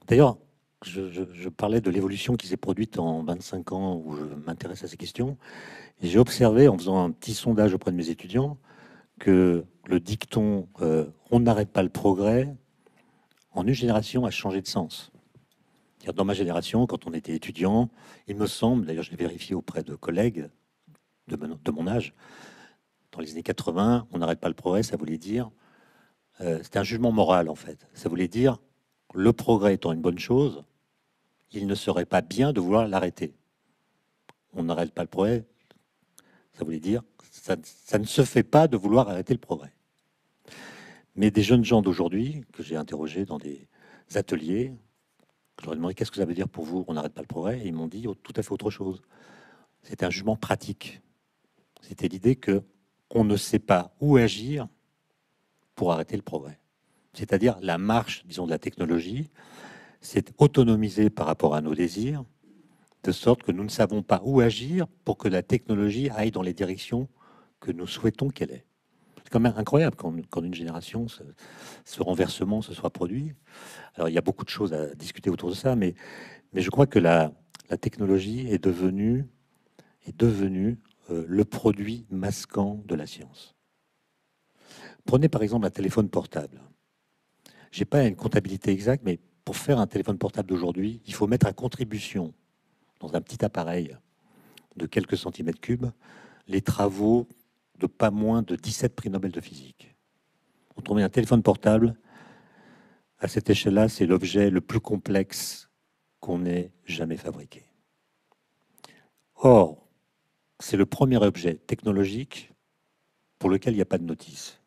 D'ailleurs, je parlais de l'évolution qui s'est produite en 25 ans où je m'intéresse à ces questions. Et j'ai observé, en faisant un petit sondage auprès de mes étudiants, que le dicton « on n'arrête pas le progrès » en une génération a changé de sens. Dans ma génération, quand on était étudiant, il me semble, d'ailleurs je l'ai vérifié auprès de collègues de mon âge, dans les années 80, on n'arrête pas le progrès, ça voulait dire, c'était un jugement moral en fait, ça voulait dire, le progrès étant une bonne chose, il ne serait pas bien de vouloir l'arrêter. On n'arrête pas le progrès, ça voulait dire, ça ne se fait pas de vouloir arrêter le progrès. Mais des jeunes gens d'aujourd'hui, que j'ai interrogés dans des ateliers, je leur ai demandé qu'est-ce que ça veut dire pour vous, on n'arrête pas le progrès, et ils m'ont dit tout à fait autre chose. C'était un jugement pratique. C'était l'idée que on ne sait pas où agir pour arrêter le progrès. C'est-à-dire la marche, disons, de la technologie, c'est autonomisé par rapport à nos désirs, de sorte que nous ne savons pas où agir pour que la technologie aille dans les directions que nous souhaitons qu'elle ait. C'est quand même incroyable quand une génération, ce renversement se soit produit. Alors, il y a beaucoup de choses à discuter autour de ça, mais je crois que la technologie est devenue le produit masquant de la science. Prenez par exemple un téléphone portable. Je n'ai pas une comptabilité exacte, mais pour faire un téléphone portable d'aujourd'hui, il faut mettre à contribution dans un petit appareil de quelques centimètres cubes les travaux de pas moins de 17 prix Nobel de physique. On trouve un téléphone portable, à cette échelle-là, c'est l'objet le plus complexe qu'on ait jamais fabriqué. Or, c'est le premier objet technologique pour lequel il n'y a pas de notice.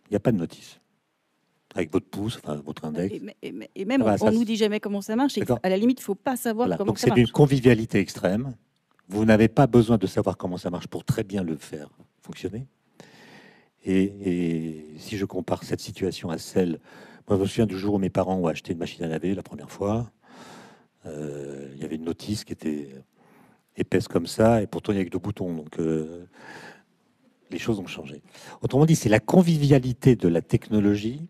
Il n'y a pas de notice. Avec votre pouce, enfin votre index. Et même, on ne nous dit jamais comment ça marche. Et à la limite, il ne faut pas savoir comment ça marche. Donc c'est d'une convivialité extrême. Vous n'avez pas besoin de savoir comment ça marche pour très bien le faire fonctionner. Et si je compare cette situation à celle... Moi, je me souviens du jour où mes parents ont acheté une machine à laver la première fois. Il y avait une notice qui était épaisse comme ça, et pourtant il n'y avait que 2 boutons. Donc les choses ont changé. Autrement dit, c'est la convivialité de la technologie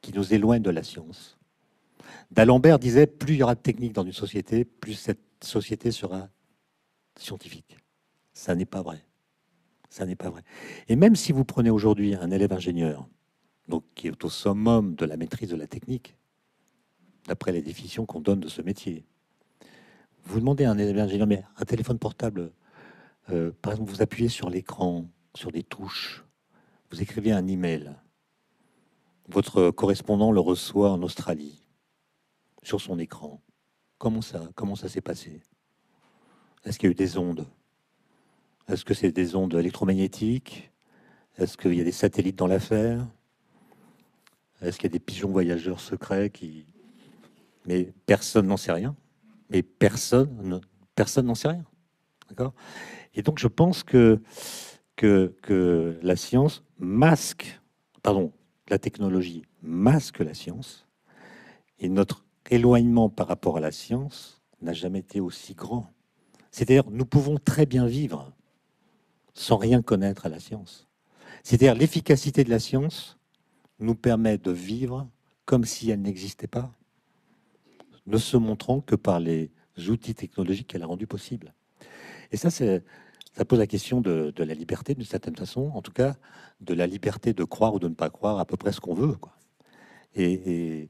qui nous éloigne de la science. D'Alembert disait, plus il y aura de technique dans une société, plus cette société sera scientifique. Ça n'est pas vrai. Ça n'est pas vrai. Et même si vous prenez aujourd'hui un élève ingénieur, donc qui est au summum de la maîtrise de la technique, d'après les définitions qu'on donne de ce métier, vous demandez à un élève ingénieur, mais un téléphone portable, par exemple, vous appuyez sur l'écran, sur des touches, vous écrivez un email, votre correspondant le reçoit en Australie, sur son écran. Comment ça s'est passé? Est-ce qu'il y a eu des ondes? Est-ce que c'est des ondes électromagnétiques? Est-ce qu'il y a des satellites dans l'affaire? Est-ce qu'il y a des pigeons voyageurs secrets qui... Mais personne n'en sait rien. Mais personne n'en sait rien. D'accord? Et donc je pense que la science masque, pardon, la technologie masque la science, et notre éloignement par rapport à la science n'a jamais été aussi grand. C'est-à-dire, nous pouvons très bien vivre sans rien connaître à la science. C'est-à-dire, l'efficacité de la science nous permet de vivre comme si elle n'existait pas, ne se montrant que par les outils technologiques qu'elle a rendus possibles. Et ça pose la question de la liberté, d'une certaine façon, en tout cas, de la liberté de croire ou de ne pas croire à peu près ce qu'on veut, quoi. Et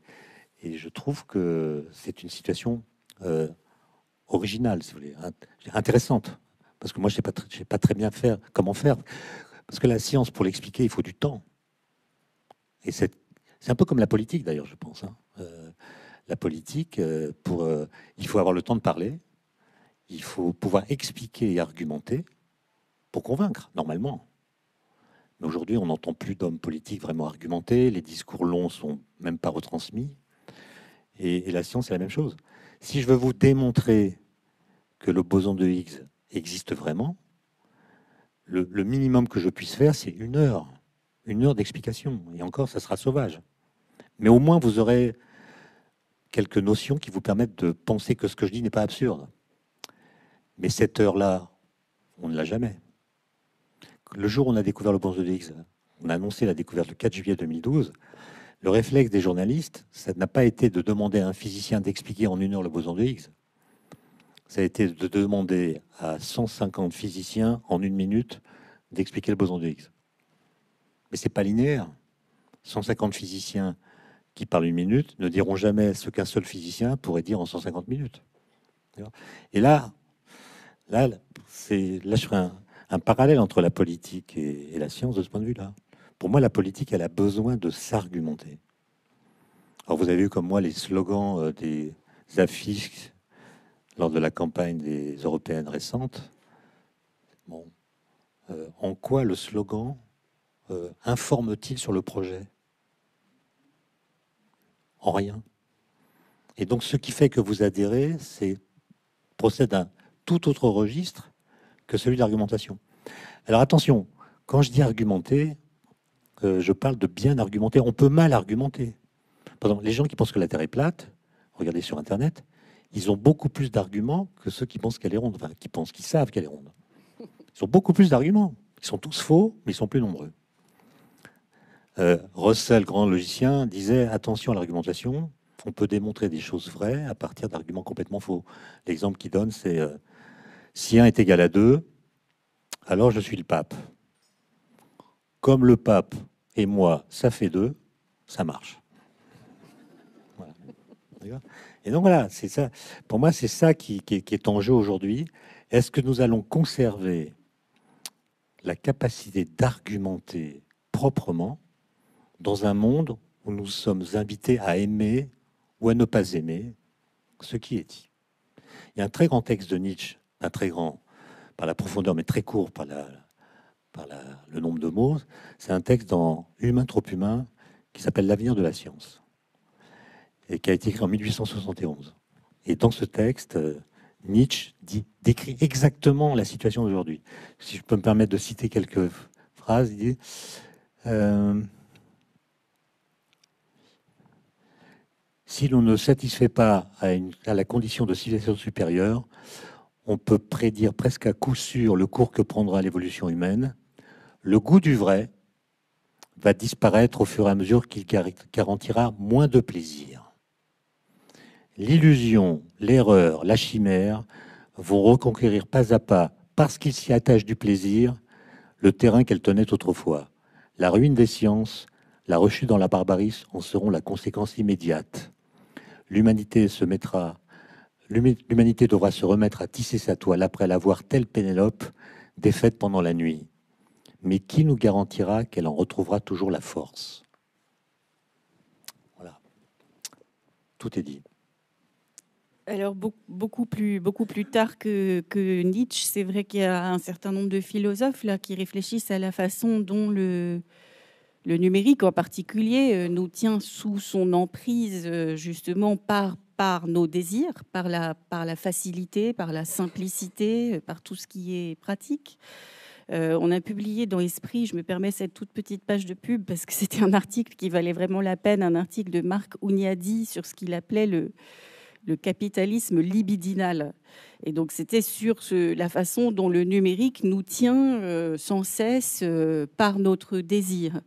je trouve que c'est une situation originale, si vous voulez, intéressante. Parce que moi, je ne sais pas très bien comment faire. Parce que la science, pour l'expliquer, il faut du temps. Et c'est un peu comme la politique, d'ailleurs, je pense. La politique, il faut avoir le temps de parler, il faut pouvoir expliquer et argumenter pour convaincre, normalement. Mais aujourd'hui, on n'entend plus d'hommes politiques vraiment argumenter, les discours longs sont même pas retransmis. Et la science, c'est la même chose. Si je veux vous démontrer que le boson de Higgs existe vraiment, le minimum que je puisse faire, c'est 1 heure. 1 heure d'explication. Et encore, ça sera sauvage. Mais au moins, vous aurez quelques notions qui vous permettent de penser que ce que je dis n'est pas absurde. Mais cette heure-là, on ne l'a jamais. Le jour où on a découvert le boson de Higgs, on a annoncé la découverte le 4 juillet 2012, le réflexe des journalistes, ça n'a pas été de demander à un physicien d'expliquer en 1 heure le boson de Higgs. Ça a été de demander à 150 physiciens en 1 minute d'expliquer le boson de Higgs. Mais c'est pas linéaire. 150 physiciens qui parlent 1 minute ne diront jamais ce qu'un seul physicien pourrait dire en 150 minutes. Et là je ferai un parallèle entre la politique et la science de ce point de vue-là. Pour moi, la politique, elle a besoin de s'argumenter. Alors, vous avez vu comme moi les slogans des affiches lors de la campagne des européennes récentes. Bon, en quoi le slogan informe-t-il sur le projet? En rien. Et donc, ce qui fait que vous adhérez, procède à un tout autre registre que celui de l'argumentation. Alors attention, quand je dis argumenter, je parle de bien argumenter. On peut mal argumenter. Par exemple, les gens qui pensent que la Terre est plate, regardez sur Internet, ils ont beaucoup plus d'arguments que ceux qui pensent qu'elle est ronde, enfin, qui savent qu'elle est ronde. Ils ont beaucoup plus d'arguments. Ils sont tous faux, mais ils sont plus nombreux. Russell, grand logicien, disait attention à l'argumentation. On peut démontrer des choses vraies à partir d'arguments complètement faux. L'exemple qu'il donne, c'est Si 1 est égal à 2, alors je suis le pape. Comme le pape et moi, ça fait 2, ça marche. Voilà. Et donc voilà, c'est ça. Pour moi, c'est ça qui est en jeu aujourd'hui. Est-ce que nous allons conserver la capacité d'argumenter proprement dans un monde où nous sommes invités à aimer ou à ne pas aimer ce qui est dit? Il y a un très grand texte de Nietzsche, un très grand par la profondeur, mais très court par le nombre de mots. C'est un texte dans Humain trop humain qui s'appelle L'avenir de la science et qui a été écrit en 1871. Et dans ce texte, Nietzsche décrit exactement la situation d'aujourd'hui. Si je peux me permettre de citer quelques phrases, il dit si l'on ne satisfait pas à la condition de civilisation supérieure, on peut prédire presque à coup sûr le cours que prendra l'évolution humaine. Le goût du vrai va disparaître au fur et à mesure qu'il garantira moins de plaisir. L'illusion, l'erreur, la chimère vont reconquérir pas à pas, parce qu'ils s'y attachent du plaisir, le terrain qu'elles tenaient autrefois. La ruine des sciences, la rechute dans la barbarie en seront la conséquence immédiate. L'humanité devra se remettre à tisser sa toile après l'avoir, telle Pénélope, défaite pendant la nuit. Mais qui nous garantira qu'elle en retrouvera toujours la force? Voilà. Tout est dit. Alors, beaucoup plus tard que Nietzsche, c'est vrai qu'il y a un certain nombre de philosophes là, qui réfléchissent à la façon dont le numérique, en particulier, nous tient sous son emprise, justement, par nos désirs, par la facilité, par la simplicité, par tout ce qui est pratique. On a publié dans Esprit, je me permets cette toute petite page de pub, parce que c'était un article qui valait vraiment la peine, un article de Marc Ouniadi sur ce qu'il appelait le capitalisme libidinal. Et donc, c'était sur la façon dont le numérique nous tient sans cesse par notre désir.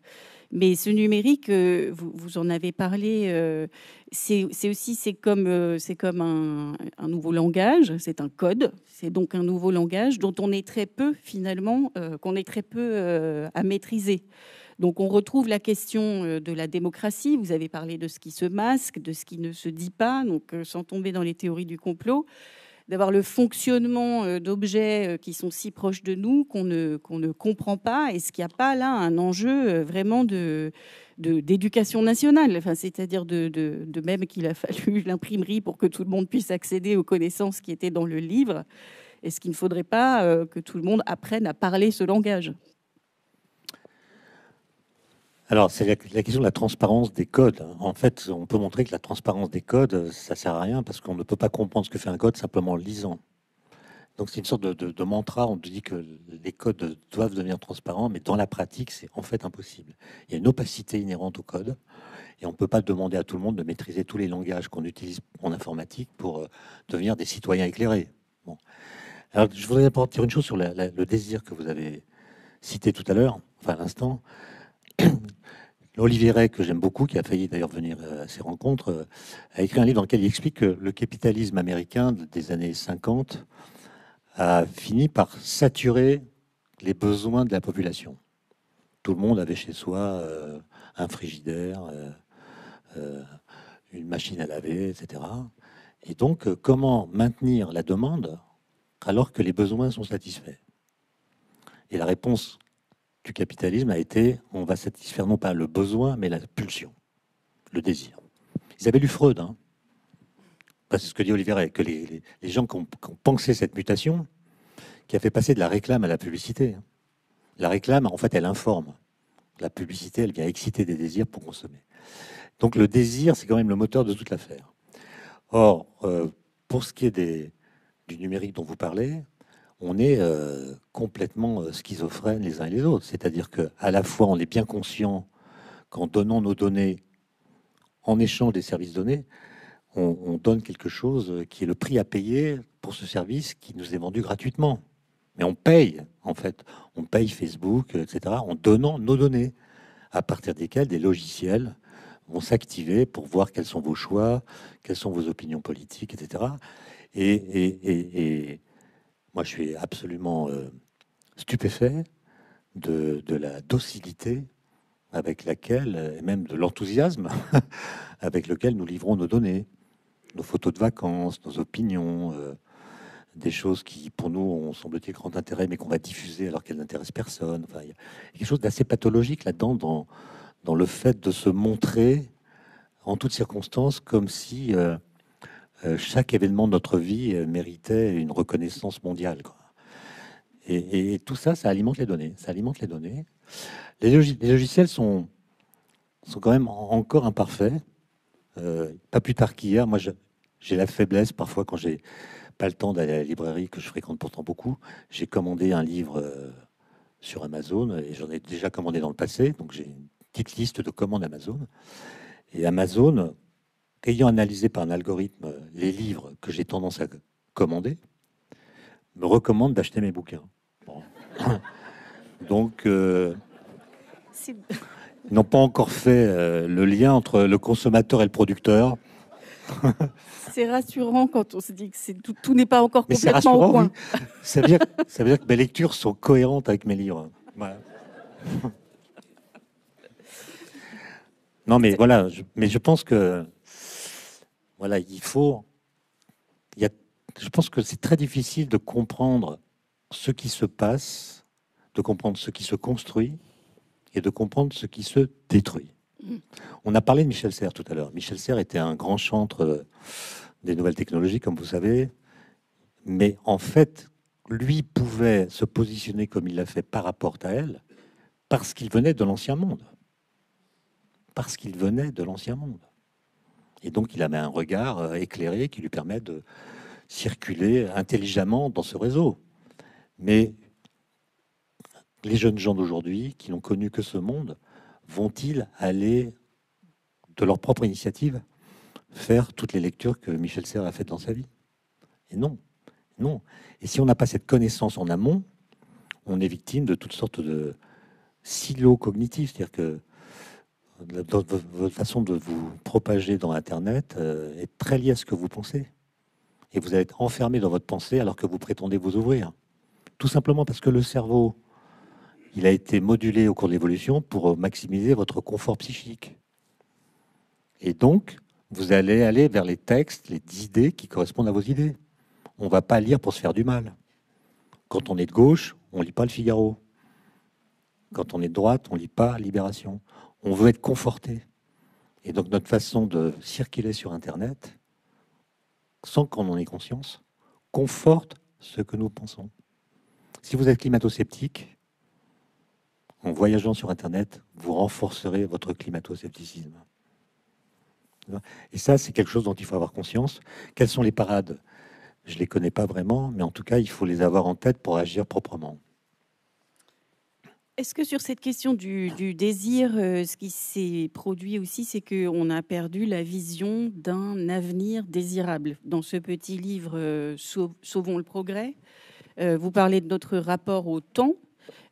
Mais ce numérique, vous en avez parlé, c'est comme un nouveau langage, c'est un code, c'est donc un nouveau langage dont on est très peu, finalement, qu'on est très peu à maîtriser. Donc on retrouve la question de la démocratie. Vous avez parlé de ce qui se masque, de ce qui ne se dit pas, donc sans tomber dans les théories du complot, d'avoir le fonctionnement d'objets qui sont si proches de nous qu'on ne comprend pas. Est-ce qu'il n'y a pas là un enjeu vraiment d'éducation nationale, enfin, c'est-à-dire de même qu'il a fallu l'imprimerie pour que tout le monde puisse accéder aux connaissances qui étaient dans le livre? Est-ce qu'il ne faudrait pas que tout le monde apprenne à parler ce langage? Alors, c'est la question de la transparence des codes. En fait, on peut montrer que la transparence des codes, ça ne sert à rien parce qu'on ne peut pas comprendre ce que fait un code simplement en le lisant. Donc, c'est une sorte de mantra. On te dit que les codes doivent devenir transparents, mais dans la pratique, c'est en fait impossible. Il y a une opacité inhérente au code et on ne peut pas demander à tout le monde de maîtriser tous les langages qu'on utilise en informatique pour devenir des citoyens éclairés. Bon. Alors, je voudrais d'abord dire une chose sur le désir que vous avez cité tout à l'heure, enfin à l'instant. Olivier Rey, que j'aime beaucoup, qui a failli d'ailleurs venir à ces rencontres, a écrit un livre dans lequel il explique que le capitalisme américain des années 50 a fini par saturer les besoins de la population. Tout le monde avait chez soi un frigidaire, une machine à laver, etc. Et donc, comment maintenir la demande alors que les besoins sont satisfaits? Et la réponse du capitalisme a été, on va satisfaire non pas le besoin, mais la pulsion, le désir. Ils avaient lu Freud, hein. C'est ce que dit Olivier Rey, que les gens qui ont pensé cette mutation, qui a fait passer de la réclame à la publicité. La réclame, en fait, elle informe. La publicité, elle vient exciter des désirs pour consommer. Donc le désir, c'est quand même le moteur de toute l'affaire. Or, pour ce qui est du numérique dont vous parlez, on est complètement schizophrènes les uns et les autres. C'est-à-dire qu'à la fois, on est bien conscient qu'en donnant nos données en échange des services donnés, on donne quelque chose qui est le prix à payer pour ce service qui nous est vendu gratuitement. Mais on paye, en fait. On paye Facebook, etc., en donnant nos données, à partir desquelles des logiciels vont s'activer pour voir quels sont vos choix, quelles sont vos opinions politiques, etc. Et moi, je suis absolument stupéfait de la docilité avec laquelle, et même de l'enthousiasme avec lequel nous livrons nos données, nos photos de vacances, nos opinions, des choses qui, pour nous, ont semble-t-il grand intérêt, mais qu'on va diffuser alors qu'elles n'intéressent personne. Enfin, il y a quelque chose d'assez pathologique là-dedans, dans le fait de se montrer en toutes circonstances comme si chaque événement de notre vie méritait une reconnaissance mondiale, quoi. Et tout ça, ça alimente les données. Ça alimente les données. Les logiciels sont quand même encore imparfaits. Pas plus tard qu'hier, moi, j'ai la faiblesse, parfois, quand j'ai pas le temps d'aller à la librairie, que je fréquente pourtant beaucoup, j'ai commandé un livre sur Amazon, et j'en ai déjà commandé dans le passé, donc j'ai une petite liste de commandes Amazon. Et Amazon, ayant analysé par un algorithme les livres que j'ai tendance à commander, me recommande d'acheter mes bouquins. Bon. Donc, ils n'ont pas encore fait le lien entre le consommateur et le producteur. C'est rassurant quand on se dit que tout n'est pas encore Mais complètement au point. Oui. Ça veut dire que mes lectures sont cohérentes avec mes livres. Voilà. Non, mais voilà. Mais je pense que voilà, je pense que c'est très difficile de comprendre ce qui se passe, de comprendre ce qui se construit et de comprendre ce qui se détruit. On a parlé de Michel Serres tout à l'heure. Michel Serres était un grand chantre des nouvelles technologies, comme vous savez, mais en fait, lui pouvait se positionner comme il l'a fait par rapport à elle, parce qu'il venait de l'ancien monde. Parce qu'il venait de l'ancien monde. Et donc, il avait un regard éclairé qui lui permet de circuler intelligemment dans ce réseau. Mais les jeunes gens d'aujourd'hui, qui n'ont connu que ce monde, vont-ils aller de leur propre initiative faire toutes les lectures que Michel Serres a faites dans sa vie? Et non, non. Et si on n'a pas cette connaissance en amont, on est victime de toutes sortes de silos cognitifs. C'est-à-dire que votre façon de vous propager dans Internet est très liée à ce que vous pensez. Et vous allez être enfermé dans votre pensée alors que vous prétendez vous ouvrir. Tout simplement parce que le cerveau, il a été modulé au cours de l'évolution pour maximiser votre confort psychique. Et donc, vous allez aller vers les textes, les idées qui correspondent à vos idées. On ne va pas lire pour se faire du mal. Quand on est de gauche, on ne lit pas le Figaro. Quand on est de droite, on ne lit pas Libération. On veut être conforté. Et donc, notre façon de circuler sur Internet, sans qu'on en ait conscience, conforte ce que nous pensons. Si vous êtes climato-sceptique, en voyageant sur Internet, vous renforcerez votre climato-scepticisme. Et ça, c'est quelque chose dont il faut avoir conscience. Quelles sont les parades? Je ne les connais pas vraiment, mais en tout cas, il faut les avoir en tête pour agir proprement. Est-ce que sur cette question du désir, ce qui s'est produit aussi, c'est qu'on a perdu la vision d'un avenir désirable. Dans ce petit livre Sauvons le progrès, vous parlez de notre rapport au temps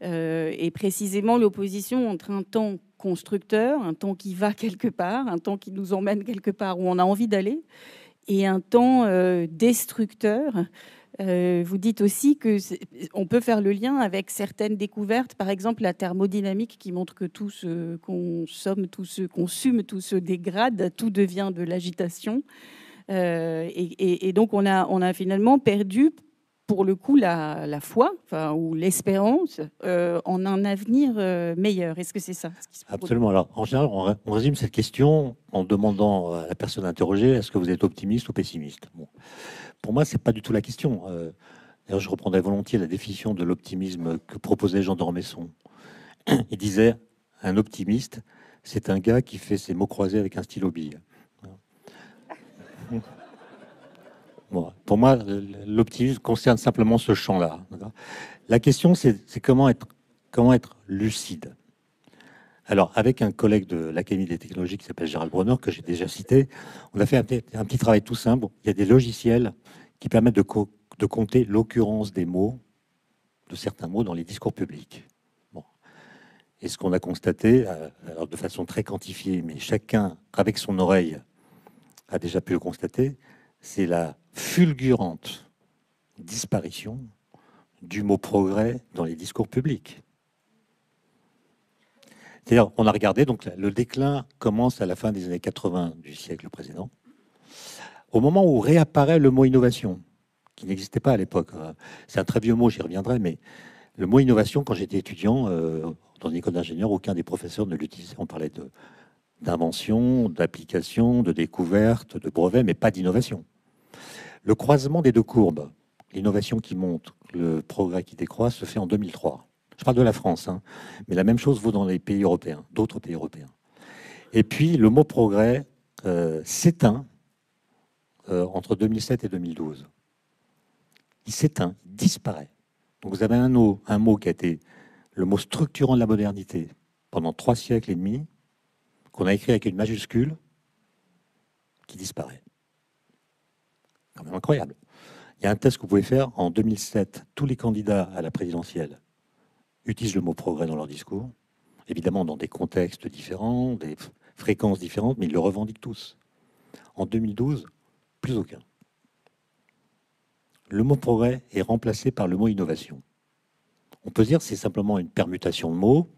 et précisément l'opposition entre un temps constructeur, un temps qui va quelque part, un temps qui nous emmène quelque part où on a envie d'aller, et un temps destructeur. Vous dites aussi qu'on peut faire le lien avec certaines découvertes, par exemple la thermodynamique qui montre que tout se consomme, tout se consume, tout se dégrade, tout devient de l'agitation. Et donc on a finalement perdu, pour le coup, la foi ou l'espérance en un avenir meilleur. Est-ce que c'est ça ce qui se produit? Absolument. Alors, en général, on résume cette question en demandant à la personne interrogée, est-ce que vous êtes optimiste ou pessimiste? Bon. Pour moi, ce n'est pas du tout la question. D'ailleurs, je reprendrai volontiers la définition de l'optimisme que proposait Jean d'Ormesson. Il disait, un optimiste, c'est un gars qui fait ses mots croisés avec un stylo bille. Bon, pour moi, l'optimisme concerne simplement ce champ-là. La question, c'est comment être lucide. Alors, avec un collègue de l'Académie des technologies qui s'appelle Gérald Bronner, que j'ai déjà cité, on a fait un petit travail tout simple. Il y a des logiciels qui permettent de compter l'occurrence des mots, de certains mots dans les discours publics. Bon. Et ce qu'on a constaté, alors de façon très quantifiée, mais chacun, avec son oreille, a déjà pu le constater, c'est la fulgurante disparition du mot progrès dans les discours publics. C'est-à-dire, on a regardé, donc le déclin commence à la fin des années 80 du siècle précédent, au moment où réapparaît le mot innovation, qui n'existait pas à l'époque. C'est un très vieux mot, j'y reviendrai, mais le mot innovation, quand j'étais étudiant dans une école d'ingénieur, aucun des professeurs ne l'utilisait. On parlait d'invention, d'application, de découverte, de brevet, mais pas d'innovation. Le croisement des deux courbes, l'innovation qui monte, le progrès qui décroît, se fait en 2003. Je parle de la France, hein, mais la même chose vaut dans les pays européens, d'autres pays européens. Et puis, le mot progrès s'éteint entre 2007 et 2012. Il s'éteint, il disparaît. Donc vous avez un mot qui a été le mot structurant de la modernité pendant 3 siècles et demi, qu'on a écrit avec une majuscule, qui disparaît. Quand même incroyable. Il y a un test que vous pouvez faire. En 2007, tous les candidats à la présidentielle utilisent le mot progrès dans leur discours, évidemment dans des contextes différents, des fréquences différentes, mais ils le revendiquent tous. En 2012, plus aucun. Le mot progrès est remplacé par le mot innovation. On peut dire que c'est simplement une permutation de mots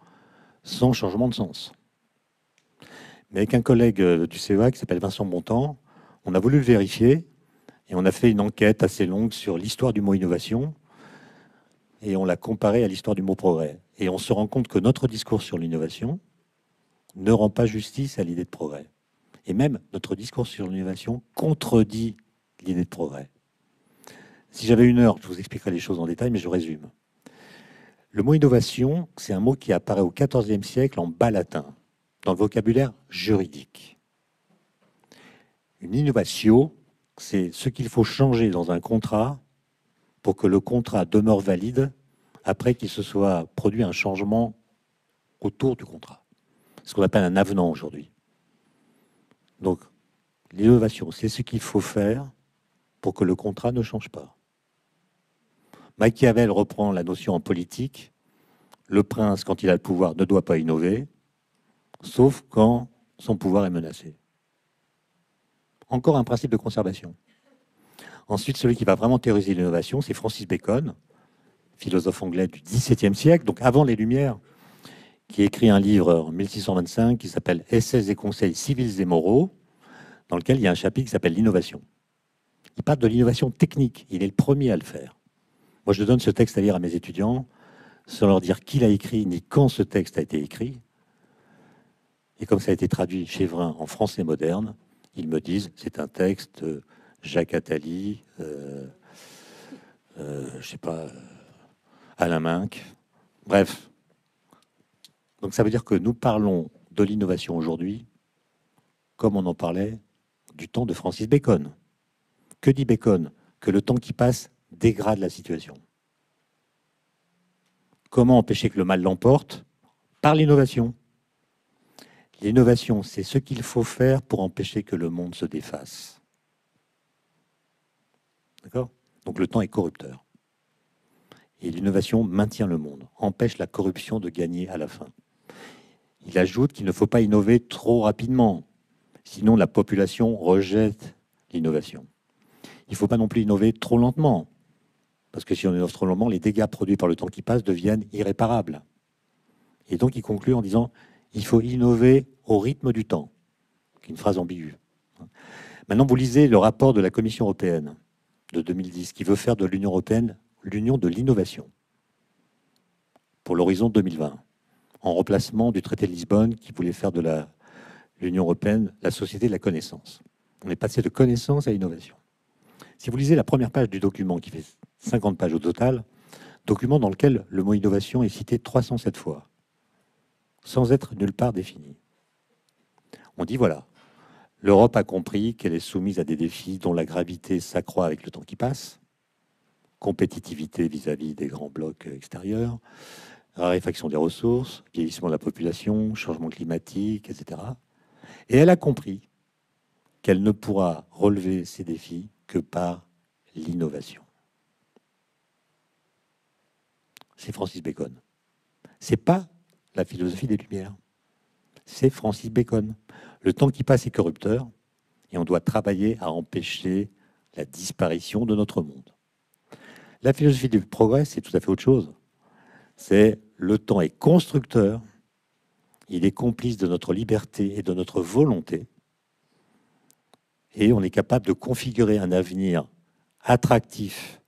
sans changement de sens. Mais avec un collègue du CEA qui s'appelle Vincent Bontemps, on a voulu le vérifier et on a fait une enquête assez longue sur l'histoire du mot innovation et on l'a comparé à l'histoire du mot progrès. Et on se rend compte que notre discours sur l'innovation ne rend pas justice à l'idée de progrès. Et même notre discours sur l'innovation contredit l'idée de progrès. Si j'avais 1 heure, je vous expliquerai les choses en détail, mais je résume. Le mot innovation, c'est un mot qui apparaît au XIVe siècle en bas latin, dans le vocabulaire juridique. Une innovatio, c'est ce qu'il faut changer dans un contrat pour que le contrat demeure valide après qu'il se soit produit un changement autour du contrat. Ce qu'on appelle un avenant aujourd'hui. Donc, l'innovation, c'est ce qu'il faut faire pour que le contrat ne change pas. Machiavel reprend la notion en politique. Le prince, quand il a le pouvoir, ne doit pas innover, sauf quand son pouvoir est menacé. Encore un principe de conservation. Ensuite, celui qui va vraiment théoriser l'innovation, c'est Francis Bacon, philosophe anglais du XVIIe siècle, donc avant les Lumières, qui écrit un livre en 1625 qui s'appelle « Essais et conseils civils et moraux », dans lequel il y a un chapitre qui s'appelle « L'innovation ». Il parle de l'innovation technique, il est le premier à le faire. Moi, je donne ce texte à lire à mes étudiants, sans leur dire qui l'a écrit, ni quand ce texte a été écrit. Et comme ça a été traduit chez Vrin en français moderne, ils me disent c'est un texte Jacques Attali, je sais pas, Alain Minck, bref. Donc ça veut dire que nous parlons de l'innovation aujourd'hui comme on en parlait du temps de Francis Bacon. Que dit Bacon? Que le temps qui passe dégrade la situation. Comment empêcher que le mal l'emporte? Par l'innovation. L'innovation, c'est ce qu'il faut faire pour empêcher que le monde se défasse. D'accord? Donc le temps est corrupteur. Et l'innovation maintient le monde, empêche la corruption de gagner à la fin. Il ajoute qu'il ne faut pas innover trop rapidement, sinon la population rejette l'innovation. Il ne faut pas non plus innover trop lentement, parce que si on innove trop lentement, les dégâts produits par le temps qui passe deviennent irréparables. Et donc il conclut en disant il faut innover au rythme du temps, qui est une phrase ambiguë. Maintenant, vous lisez le rapport de la Commission européenne de 2010, qui veut faire de l'Union européenne l'union de l'innovation pour l'horizon 2020, en remplacement du traité de Lisbonne qui voulait faire de l'Union européenne la société de la connaissance. On est passé de connaissance à innovation. Si vous lisez la première page du document, qui fait 50 pages au total, document dans lequel le mot innovation est cité 307 fois, sans être nulle part défini. On dit voilà, l'Europe a compris qu'elle est soumise à des défis dont la gravité s'accroît avec le temps qui passe, compétitivité vis-à-vis des grands blocs extérieurs, raréfaction des ressources, vieillissement de la population, changement climatique, etc. Et elle a compris qu'elle ne pourra relever ces défis que par l'innovation. C'est Francis Bacon. C'est pas la philosophie des Lumières. C'est Francis Bacon. Le temps qui passe est corrupteur et on doit travailler à empêcher la disparition de notre monde. La philosophie du progrès, c'est tout à fait autre chose. C'est le temps est constructeur, il est complice de notre liberté et de notre volonté, et on est capable de configurer un avenir attractif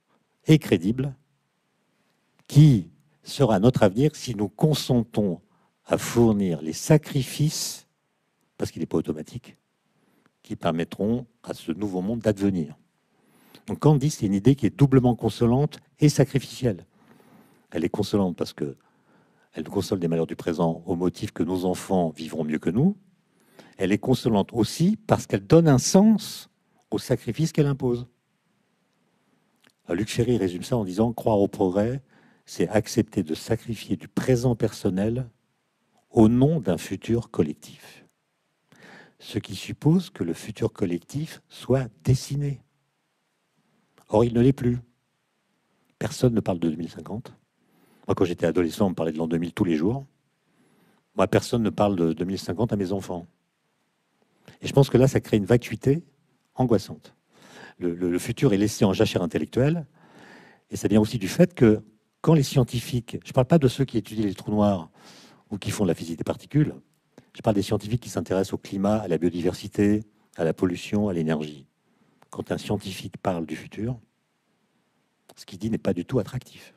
et crédible qui sera notre avenir si nous consentons à fournir les sacrifices, parce qu'il n'est pas automatique, qui permettront à ce nouveau monde d'advenir. Donc quand on dit c'est une idée qui est doublement consolante et sacrificielle. Elle est consolante parce qu'elle nous console des malheurs du présent au motif que nos enfants vivront mieux que nous. Elle est consolante aussi parce qu'elle donne un sens au sacrifice qu'elle impose. Luc Ferry résume ça en disant « Croire au progrès, c'est accepter de sacrifier du présent personnel au nom d'un futur collectif. » Ce qui suppose que le futur collectif soit dessiné. Or, il ne l'est plus. Personne ne parle de 2050. Moi, quand j'étais adolescent, on me parlait de l'an 2000 tous les jours. Moi, personne ne parle de 2050 à mes enfants. Et je pense que là, ça crée une vacuité angoissante. Le futur est laissé en jachère intellectuelle. Et ça vient aussi du fait que quand les scientifiques, je ne parle pas de ceux qui étudient les trous noirs ou qui font de la physique des particules, je parle des scientifiques qui s'intéressent au climat, à la biodiversité, à la pollution, à l'énergie. Quand un scientifique parle du futur, ce qu'il dit n'est pas du tout attractif.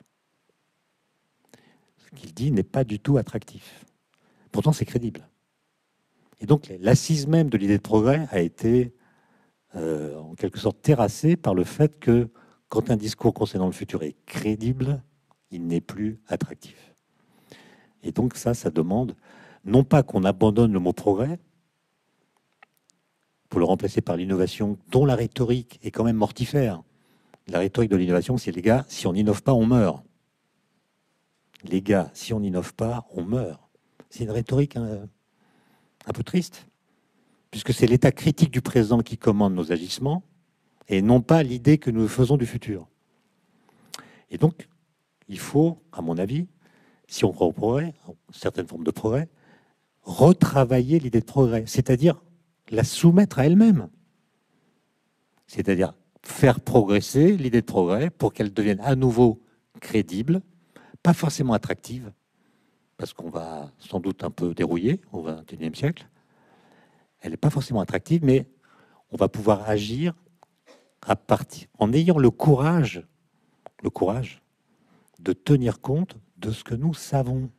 Ce qu'il dit n'est pas du tout attractif. Pourtant, c'est crédible. Et donc, l'assise même de l'idée de progrès a été, en quelque sorte, terrassée par le fait que, quand un discours concernant le futur est crédible, il n'est plus attractif. Et donc, ça demande, non pas qu'on abandonne le mot progrès, pour le remplacer par l'innovation, dont la rhétorique est quand même mortifère. La rhétorique de l'innovation, c'est les gars, si on n'innove pas, on meurt. Les gars, si on n'innove pas, on meurt. C'est une rhétorique un peu triste, puisque c'est l'état critique du présent qui commande nos agissements, et non pas l'idée que nous faisons du futur. Et donc, il faut, à mon avis, si on croit au progrès, certaines formes de progrès, retravailler l'idée de progrès, c'est-à-dire la soumettre à elle-même. C'est-à-dire faire progresser l'idée de progrès pour qu'elle devienne à nouveau crédible, pas forcément attractive, parce qu'on va sans doute un peu dérouiller au XXIe siècle. Elle n'est pas forcément attractive, mais on va pouvoir agir en ayant le courage de tenir compte de ce que nous savons.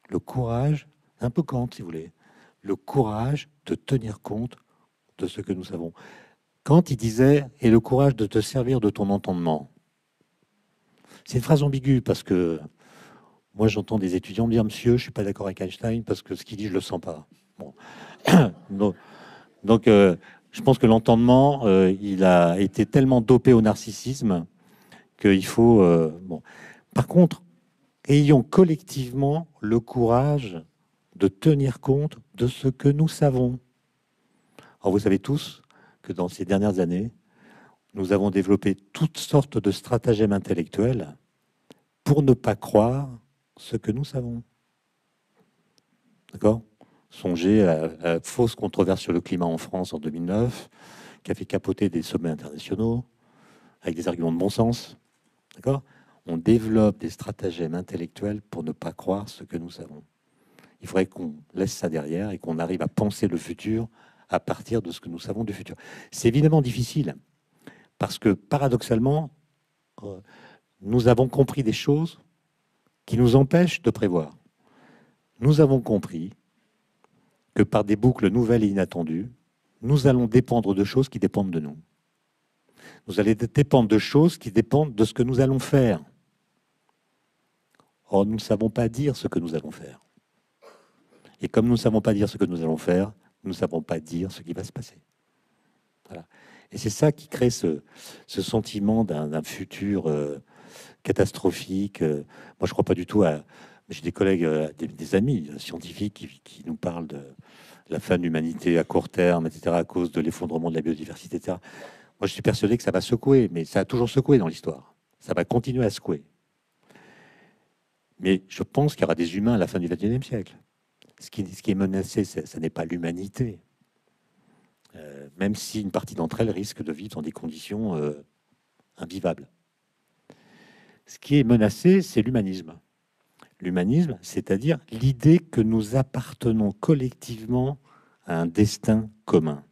Le courage, un peu Kant si vous voulez, le courage de tenir compte de ce que nous savons. Kant, il disait « et le courage de te servir de ton entendement ». C'est une phrase ambiguë parce que moi j'entends des étudiants me dire « Monsieur, je ne suis pas d'accord avec Einstein parce que ce qu'il dit, je ne le sens pas ». Bon. Donc je pense que l'entendement, il a été tellement dopé au narcissisme qu'il faut... bon. Par contre, ayons collectivement le courage de tenir compte de ce que nous savons. Alors vous savez tous que dans ces dernières années, nous avons développé toutes sortes de stratagèmes intellectuels pour ne pas croire ce que nous savons. D'accord ? Songez à la fausse controverse sur le climat en France en 2009, qui a fait capoter des sommets internationaux, avec des arguments de bon sens. D'accord ? On développe des stratagèmes intellectuels pour ne pas croire ce que nous savons. Il faudrait qu'on laisse ça derrière et qu'on arrive à penser le futur à partir de ce que nous savons du futur. C'est évidemment difficile, parce que paradoxalement, nous avons compris des choses qui nous empêchent de prévoir. Nous avons compris que par des boucles nouvelles et inattendues, nous allons dépendre de choses qui dépendent de nous. Nous allons dépendre de choses qui dépendent de ce que nous allons faire. Or, nous ne savons pas dire ce que nous allons faire. Et comme nous ne savons pas dire ce que nous allons faire, nous ne savons pas dire ce qui va se passer. Voilà. Et c'est ça qui crée ce sentiment d'un futur catastrophique. Moi, je ne crois pas du tout à... J'ai des collègues, des amis scientifiques qui nous parlent de la fin de l'humanité à court terme, etc., à cause de l'effondrement de la biodiversité, etc. Moi, je suis persuadé que ça va secouer, mais ça a toujours secoué dans l'histoire. Ça va continuer à secouer. Mais je pense qu'il y aura des humains à la fin du XXIe siècle. Ce qui est menacé, ce n'est pas l'humanité. Même si une partie d'entre elles risque de vivre dans des conditions invivable. Ce qui est menacé, c'est l'humanisme. L'humanisme, c'est-à-dire l'idée que nous appartenons collectivement à un destin commun.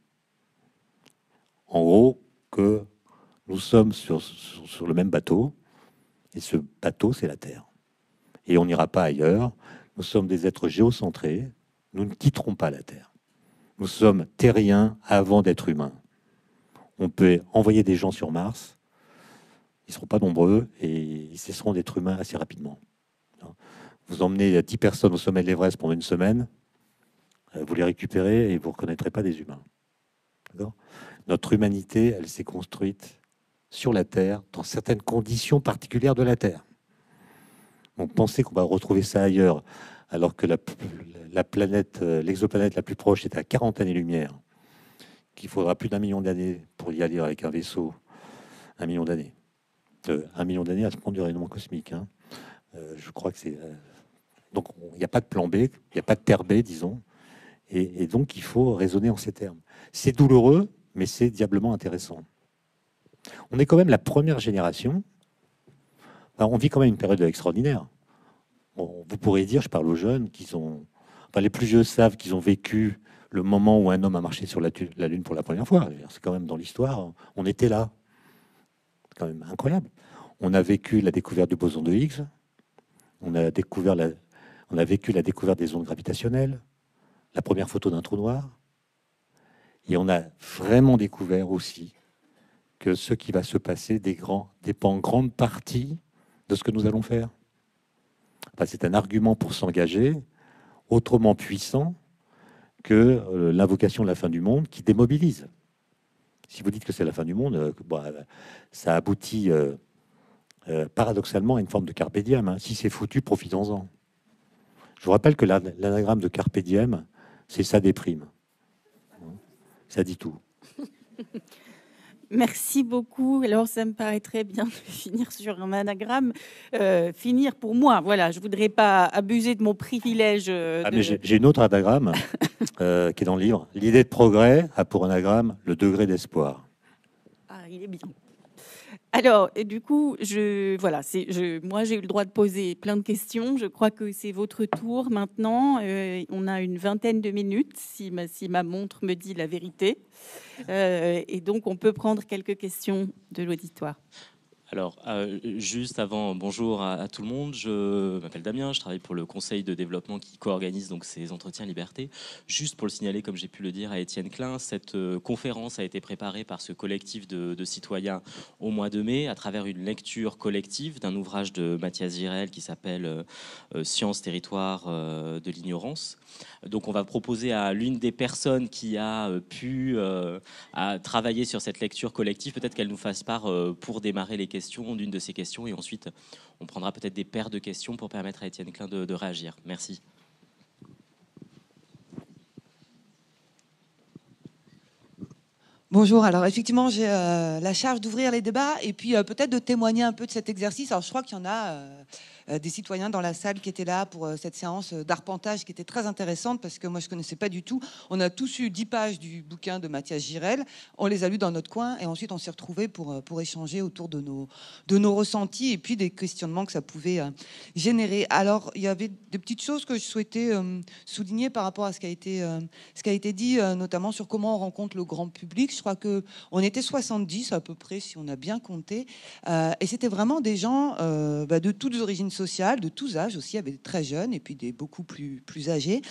En gros, que nous sommes sur le même bateau, et ce bateau, c'est la Terre. Et on n'ira pas ailleurs. Nous sommes des êtres géocentrés. Nous ne quitterons pas la Terre. Nous sommes terriens avant d'être humains. On peut envoyer des gens sur Mars. Ils ne seront pas nombreux et ils cesseront d'être humains assez rapidement. Vous emmenez 10 personnes au sommet de l'Everest pendant une semaine, vous les récupérez et vous ne reconnaîtrez pas des humains. Notre humanité, elle s'est construite sur la Terre, dans certaines conditions particulières de la Terre. Donc penser qu'on va retrouver ça ailleurs, alors que la planète, l'exoplanète la plus proche est à 40 années-lumière, qu'il faudra plus d'1 million d'années pour y aller avec un vaisseau, 1 million d'années. 1 million d'années à ce point du rayonnement cosmique. Hein. Je crois que c'est... donc il n'y a pas de plan B, il n'y a pas de terre B, disons. Et donc il faut raisonner en ces termes. C'est douloureux, mais c'est diablement intéressant. On est quand même la première génération. Alors, on vit quand même une période extraordinaire. Bon, vous pourrez dire, je parle aux jeunes, les plus vieux savent qu'ils ont vécu le moment où un homme a marché sur la Lune pour la première fois. C'est quand même dans l'histoire. On était là. C'est quand même incroyable. On a vécu la découverte du boson de Higgs. On a vécu la découverte des ondes gravitationnelles, la première photo d'un trou noir. Et on a vraiment découvert aussi que ce qui va se passer dépend en grande partie de ce que nous allons faire. Enfin, c'est un argument pour s'engager autrement puissant que l'invocation de la fin du monde qui démobilise. Si vous dites que c'est la fin du monde, ça aboutit paradoxalement à une forme de carpe diem. Hein. Si c'est foutu, profitons-en. Je vous rappelle que l'anagramme de carpe diem, c'est ça déprime. Ça dit tout. Merci beaucoup. Alors, ça me paraît très bien de finir sur un anagramme. Finir pour moi, voilà, je ne voudrais pas abuser de mon privilège. Mais j'ai une autre anagramme qui est dans le livre. L'idée de progrès a pour anagramme le degré d'espoir. Ah, il est bien. Alors, et du coup, moi, j'ai eu le droit de poser plein de questions. Je crois que c'est votre tour maintenant. On a une 20aine de minutes, si ma montre me dit la vérité. Et donc, on peut prendre quelques questions de l'auditoire. Alors, juste avant, bonjour à tout le monde. Je m'appelle Damien, je travaille pour le Conseil de développement qui co-organise donc ces entretiens liberté. Juste pour le signaler, comme j'ai pu le dire à Étienne Klein, cette conférence a été préparée par ce collectif de citoyens au mois de mai à travers une lecture collective d'un ouvrage de Mathias Girel qui s'appelle Science, territoire de l'ignorance. Donc, on va proposer à l'une des personnes qui a pu travailler sur cette lecture collective, peut-être qu'elle nous fasse part pour démarrer les questions d'une de ces questions et ensuite on prendra peut-être des paires de questions pour permettre à Étienne Klein de réagir. Merci. Bonjour, alors effectivement j'ai la charge d'ouvrir les débats et puis peut-être de témoigner un peu de cet exercice. Alors je crois qu'il y en a des citoyens dans la salle qui étaient là pour cette séance d'arpentage qui était très intéressante parce que moi je ne connaissais pas du tout. On a tous eu 10 pages du bouquin de Mathias Girel, on les a lus dans notre coin et ensuite on s'est retrouvés pour échanger autour de nos ressentis et puis des questionnements que ça pouvait générer. Alors il y avait des petites choses que je souhaitais souligner par rapport à ce qui a été dit, notamment sur comment on rencontre le grand public. Je crois qu'on était 70 à peu près, si on a bien compté. Et c'était vraiment des gens de toutes origines sociales, de tous âges aussi, il y avait des très jeunes et puis des beaucoup plus âgés,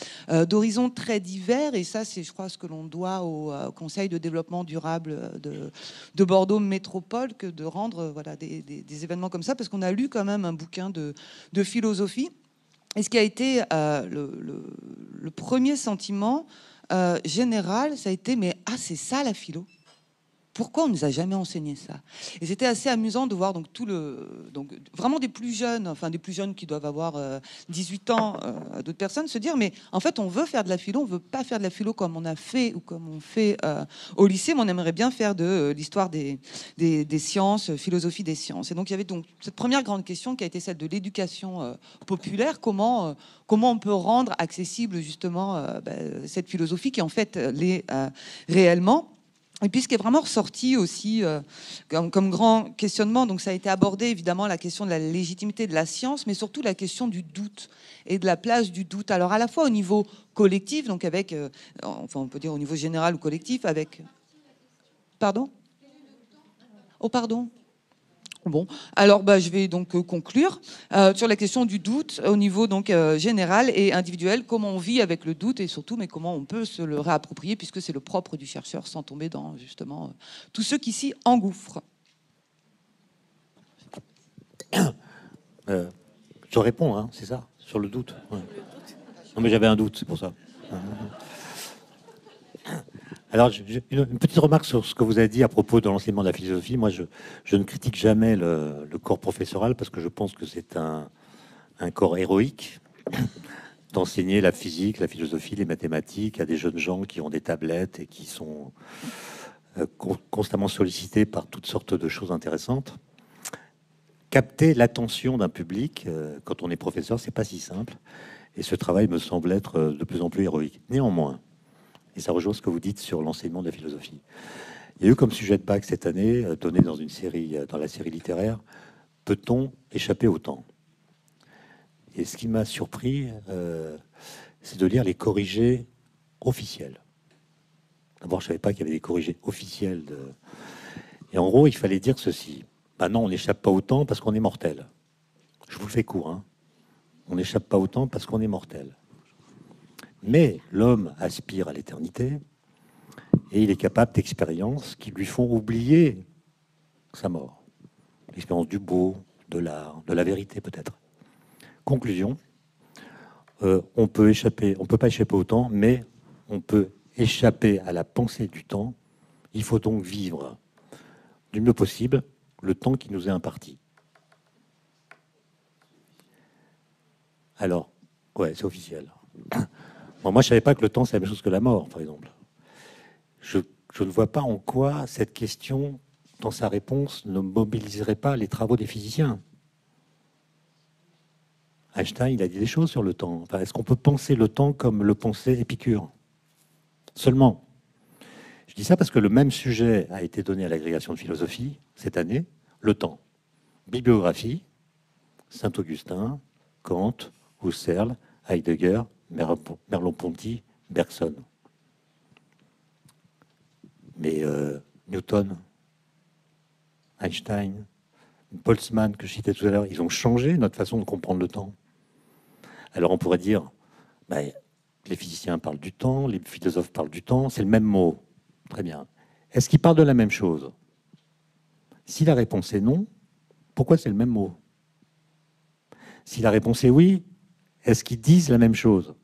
d'horizons très divers. Et ça, c'est, je crois, ce que l'on doit au Conseil de développement durable de Bordeaux Métropole, que de rendre des événements comme ça, parce qu'on a lu quand même un bouquin de philosophie. Et ce qui a été le premier sentiment général, ça a été mais c'est ça la philo. Pourquoi on nous a jamais enseigné ça? Et c'était assez amusant de voir donc vraiment des plus jeunes, qui doivent avoir 18 ans, d'autres personnes se dire mais en fait on veut faire de la philo, on veut pas faire de la philo comme on a fait ou comme on fait au lycée, mais on aimerait bien faire de l'histoire des sciences, philosophie des sciences. Et donc il y avait donc cette première grande question qui a été celle de l'éducation populaire, comment on peut rendre accessible justement cette philosophie qui en fait l'est réellement. Et puis ce qui est vraiment ressorti aussi comme grand questionnement, donc ça a été abordé évidemment la question de la légitimité de la science, mais surtout la question du doute et de la place du doute. Alors à la fois au niveau collectif, donc avec, enfin on peut dire au niveau général ou collectif, avec... Pardon ? Oh pardon. Bon, alors je vais donc conclure sur la question du doute au niveau donc général et individuel, comment on vit avec le doute et surtout, mais comment on peut se le réapproprier puisque c'est le propre du chercheur sans tomber dans justement tous ceux qui s'y engouffrent. Je réponds, hein, c'est ça, sur le doute. Ouais. Non mais j'avais un doute, c'est pour ça. Alors, une petite remarque sur ce que vous avez dit à propos de l'enseignement de la philosophie. Moi, je ne critique jamais le corps professoral parce que je pense que c'est un corps héroïque d'enseigner la physique, la philosophie, les mathématiques à des jeunes gens qui ont des tablettes et qui sont constamment sollicités par toutes sortes de choses intéressantes. Capter l'attention d'un public quand on est professeur, c'est pas si simple. Et ce travail me semble être de plus en plus héroïque. Néanmoins, et ça rejoint ce que vous dites sur l'enseignement de la philosophie. Il y a eu comme sujet de bac cette année, donné dans une série, dans la série littéraire, peut-on échapper au temps? Et ce qui m'a surpris, c'est de lire les corrigés officiels. D'abord, je ne savais pas qu'il y avait des corrigés officiels. Et en gros, il fallait dire ceci. Ben non, on n'échappe pas au temps parce qu'on est mortel. Je vous le fais court, hein. On n'échappe pas au temps parce qu'on est mortel. Mais l'homme aspire à l'éternité et il est capable d'expériences qui lui font oublier sa mort. L'expérience du beau, de l'art, de la vérité peut-être. Conclusion, on peut pas échapper au temps, mais on peut échapper à la pensée du temps. Il faut donc vivre du mieux possible le temps qui nous est imparti. Alors, ouais, c'est officiel. Bon, moi, je ne savais pas que le temps, c'est la même chose que la mort, par exemple. Je ne vois pas en quoi cette question, dans sa réponse, ne mobiliserait pas les travaux des physiciens. Einstein, il a dit des choses sur le temps. Enfin, est-ce qu'on peut penser le temps comme le pensait Épicure? Seulement. Je dis ça parce que le même sujet a été donné à l'agrégation de philosophie cette année, le temps. Bibliographie, Saint-Augustin, Kant, Husserl, Heidegger, Merleau-Ponty, Bergson. Mais Newton, Einstein, Boltzmann, que je citais tout à l'heure, ils ont changé notre façon de comprendre le temps. Alors on pourrait dire, les physiciens parlent du temps, les philosophes parlent du temps, c'est le même mot. Très bien. Est-ce qu'ils parlent de la même chose? Si la réponse est non, pourquoi c'est le même mot? Si la réponse est oui, est-ce qu'ils disent la même chose?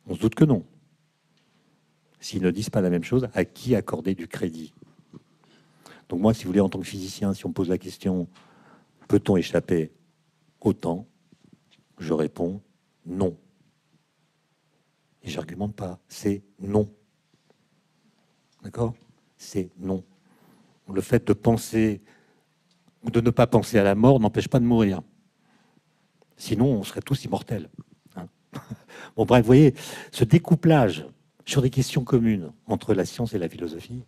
On se doute que non. S'ils ne disent pas la même chose, à qui accorder du crédit? Donc moi, si vous voulez, en tant que physicien, si on me pose la question, peut-on échapper au temps? Je réponds non. Et j'argumente pas, c'est non. D'accord? C'est non. Le fait de penser ou de ne pas penser à la mort n'empêche pas de mourir. Sinon, on serait tous immortels. Hein. Bon, bref, vous voyez, ce découplage sur des questions communes entre la science et la philosophie,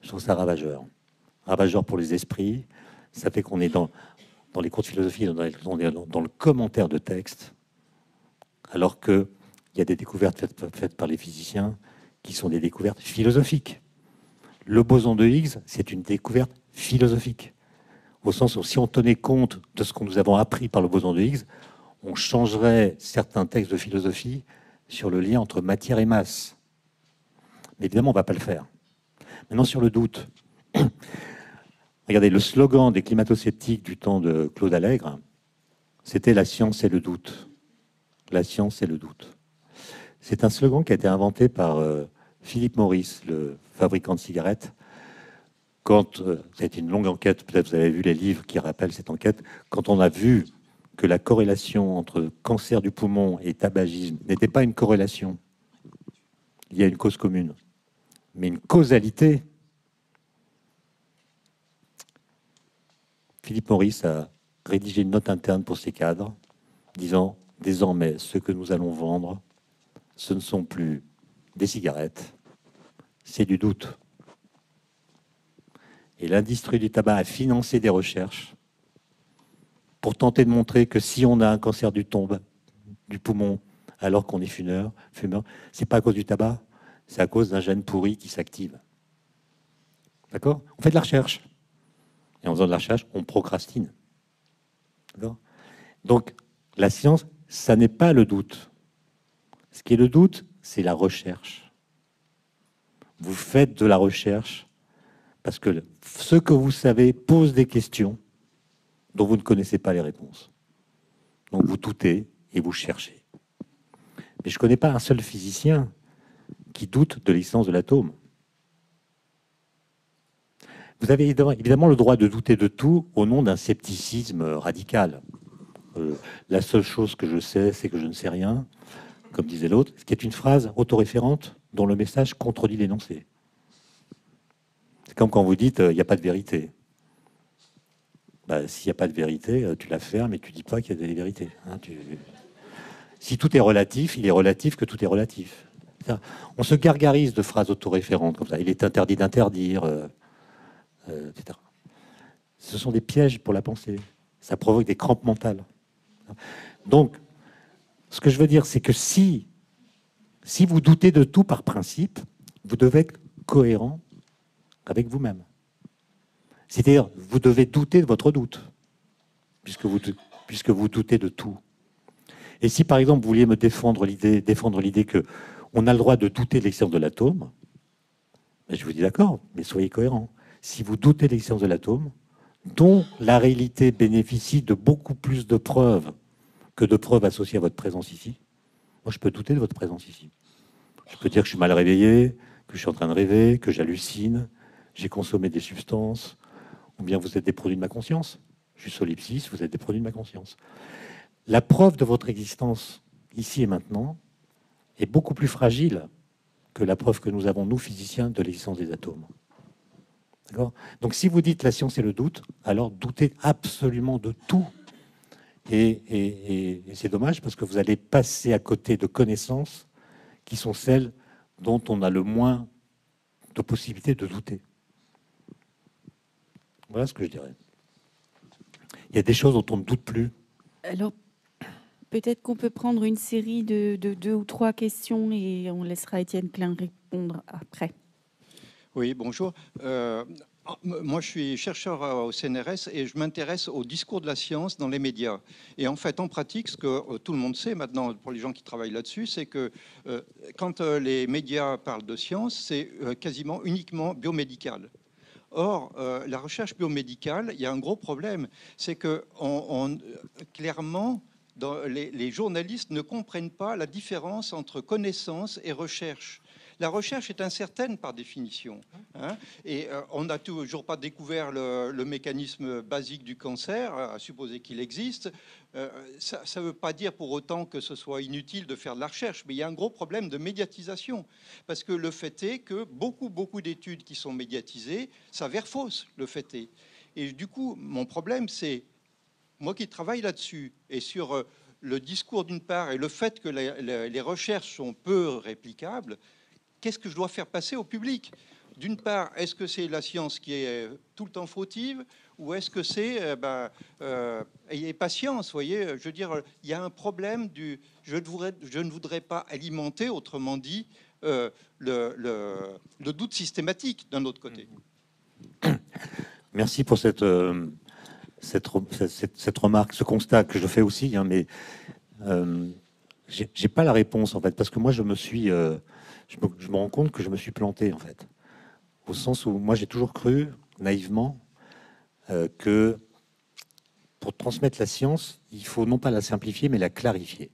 je trouve ça ravageur. Ravageur pour les esprits. Ça fait qu'on est dans les cours de philosophie, dans le commentaire de texte, alors qu'il y a des découvertes faites par les physiciens qui sont des découvertes philosophiques. Le boson de Higgs, c'est une découverte philosophique. Au sens où si on tenait compte de ce que nous avons appris par le boson de Higgs, on changerait certains textes de philosophie sur le lien entre matière et masse. Mais évidemment, on ne va pas le faire. Maintenant, sur le doute. Regardez, le slogan des climato-sceptiques du temps de Claude Allègre, c'était « La science et le doute ». La science et le doute. C'est un slogan qui a été inventé par Philip Morris, le fabricant de cigarettes. Quand, c'est une longue enquête, peut-être vous avez vu les livres qui rappellent cette enquête, quand on a vu que la corrélation entre cancer du poumon et tabagisme n'était pas une corrélation, il y a une cause commune, mais une causalité. Philippe Maurice a rédigé une note interne pour ses cadres, disant « Désormais, ce que nous allons vendre, ce ne sont plus des cigarettes, c'est du doute. Et l'industrie du tabac a financé des recherches pour tenter de montrer que si on a un cancer du poumon, alors qu'on est fumeur, c'est pas à cause du tabac, c'est à cause d'un gène pourri qui s'active. D'accord? On fait de la recherche. Et en faisant de la recherche, on procrastine. D'accord? Donc, la science, ça n'est pas le doute. Ce qui est le doute, c'est la recherche. Vous faites de la recherche parce que ce que vous savez pose des questions dont vous ne connaissez pas les réponses. Donc, vous doutez et vous cherchez. Mais je ne connais pas un seul physicien qui doute de l'existence de l'atome. Vous avez évidemment le droit de douter de tout au nom d'un scepticisme radical. La seule chose que je sais, c'est que je ne sais rien, comme disait l'autre, ce qui est une phrase autoréférente dont le message contredit l'énoncé. C'est comme quand vous dites il n'y a pas de vérité. Bah, s'il n'y a pas de vérité, tu la fermes et tu ne dis pas qu'il y a des vérités. Hein, Si tout est relatif, il est relatif que tout est relatif. On se gargarise de phrases autoréférentes comme ça. Il est interdit d'interdire, etc. Ce sont des pièges pour la pensée. Ça provoque des crampes mentales. Donc, ce que je veux dire, c'est que si vous doutez de tout par principe, vous devez être cohérent avec vous-même. C'est-à-dire, vous devez douter de votre doute, puisque vous doutez de tout. Et si, par exemple, vous vouliez me défendre l'idée qu'on a le droit de douter de l'existence de l'atome, ben je vous dis d'accord, mais soyez cohérent. Si vous doutez de l'existence de l'atome, dont la réalité bénéficie de beaucoup plus de preuves que de preuves associées à votre présence ici, moi, je peux douter de votre présence ici. Je peux dire que je suis mal réveillé, que je suis en train de rêver, que j'hallucine, j'ai consommé des substances, ou bien vous êtes des produits de ma conscience. Je suis solipsiste, vous êtes des produits de ma conscience. La preuve de votre existence, ici et maintenant, est beaucoup plus fragile que la preuve que nous avons, nous, physiciens, de l'existence des atomes. D'accord ? Donc, si vous dites la science et le doute, alors doutez absolument de tout. Et c'est dommage parce que vous allez passer à côté de connaissances qui sont celles dont on a le moins de possibilités de douter. Voilà ce que je dirais. Il y a des choses dont on ne doute plus. Alors, peut-être qu'on peut prendre une série de 2 ou 3 questions et on laissera Étienne Klein répondre après. Oui, bonjour. Moi, je suis chercheur au CNRS et je m'intéresse au discours de la science dans les médias. Et en fait, en pratique, ce que tout le monde sait maintenant, pour les gens qui travaillent là-dessus, c'est que quand les médias parlent de science, c'est quasiment uniquement biomédical. Or, la recherche biomédicale, il y a un gros problème, c'est que clairement, les journalistes ne comprennent pas la différence entre connaissance et recherche. La recherche est incertaine par définition, hein, et on n'a toujours pas découvert le mécanisme basique du cancer, à supposer qu'il existe. Ça ne veut pas dire pour autant que ce soit inutile de faire de la recherche, mais il y a un gros problème de médiatisation, parce que le fait est que beaucoup d'études qui sont médiatisées s'avèrent fausses, le fait est. Et du coup, mon problème, c'est, moi qui travaille là-dessus, et sur le discours d'une part, et le fait que les recherches sont peu réplicables, qu'est-ce que je dois faire passer au public? D'une part, est-ce que c'est la science qui est tout le temps fautive, ou est-ce que c'est ayez patience, voyez, je veux dire, il y a un problème je ne voudrais pas alimenter, autrement dit, le doute systématique d'un autre côté. Merci pour cette remarque, ce constat que je fais aussi, hein, mais j'ai pas la réponse en fait, parce que moi je me rends compte que je me suis planté en fait, au sens où moi j'ai toujours cru naïvement que pour transmettre la science, il faut non pas la simplifier mais la clarifier,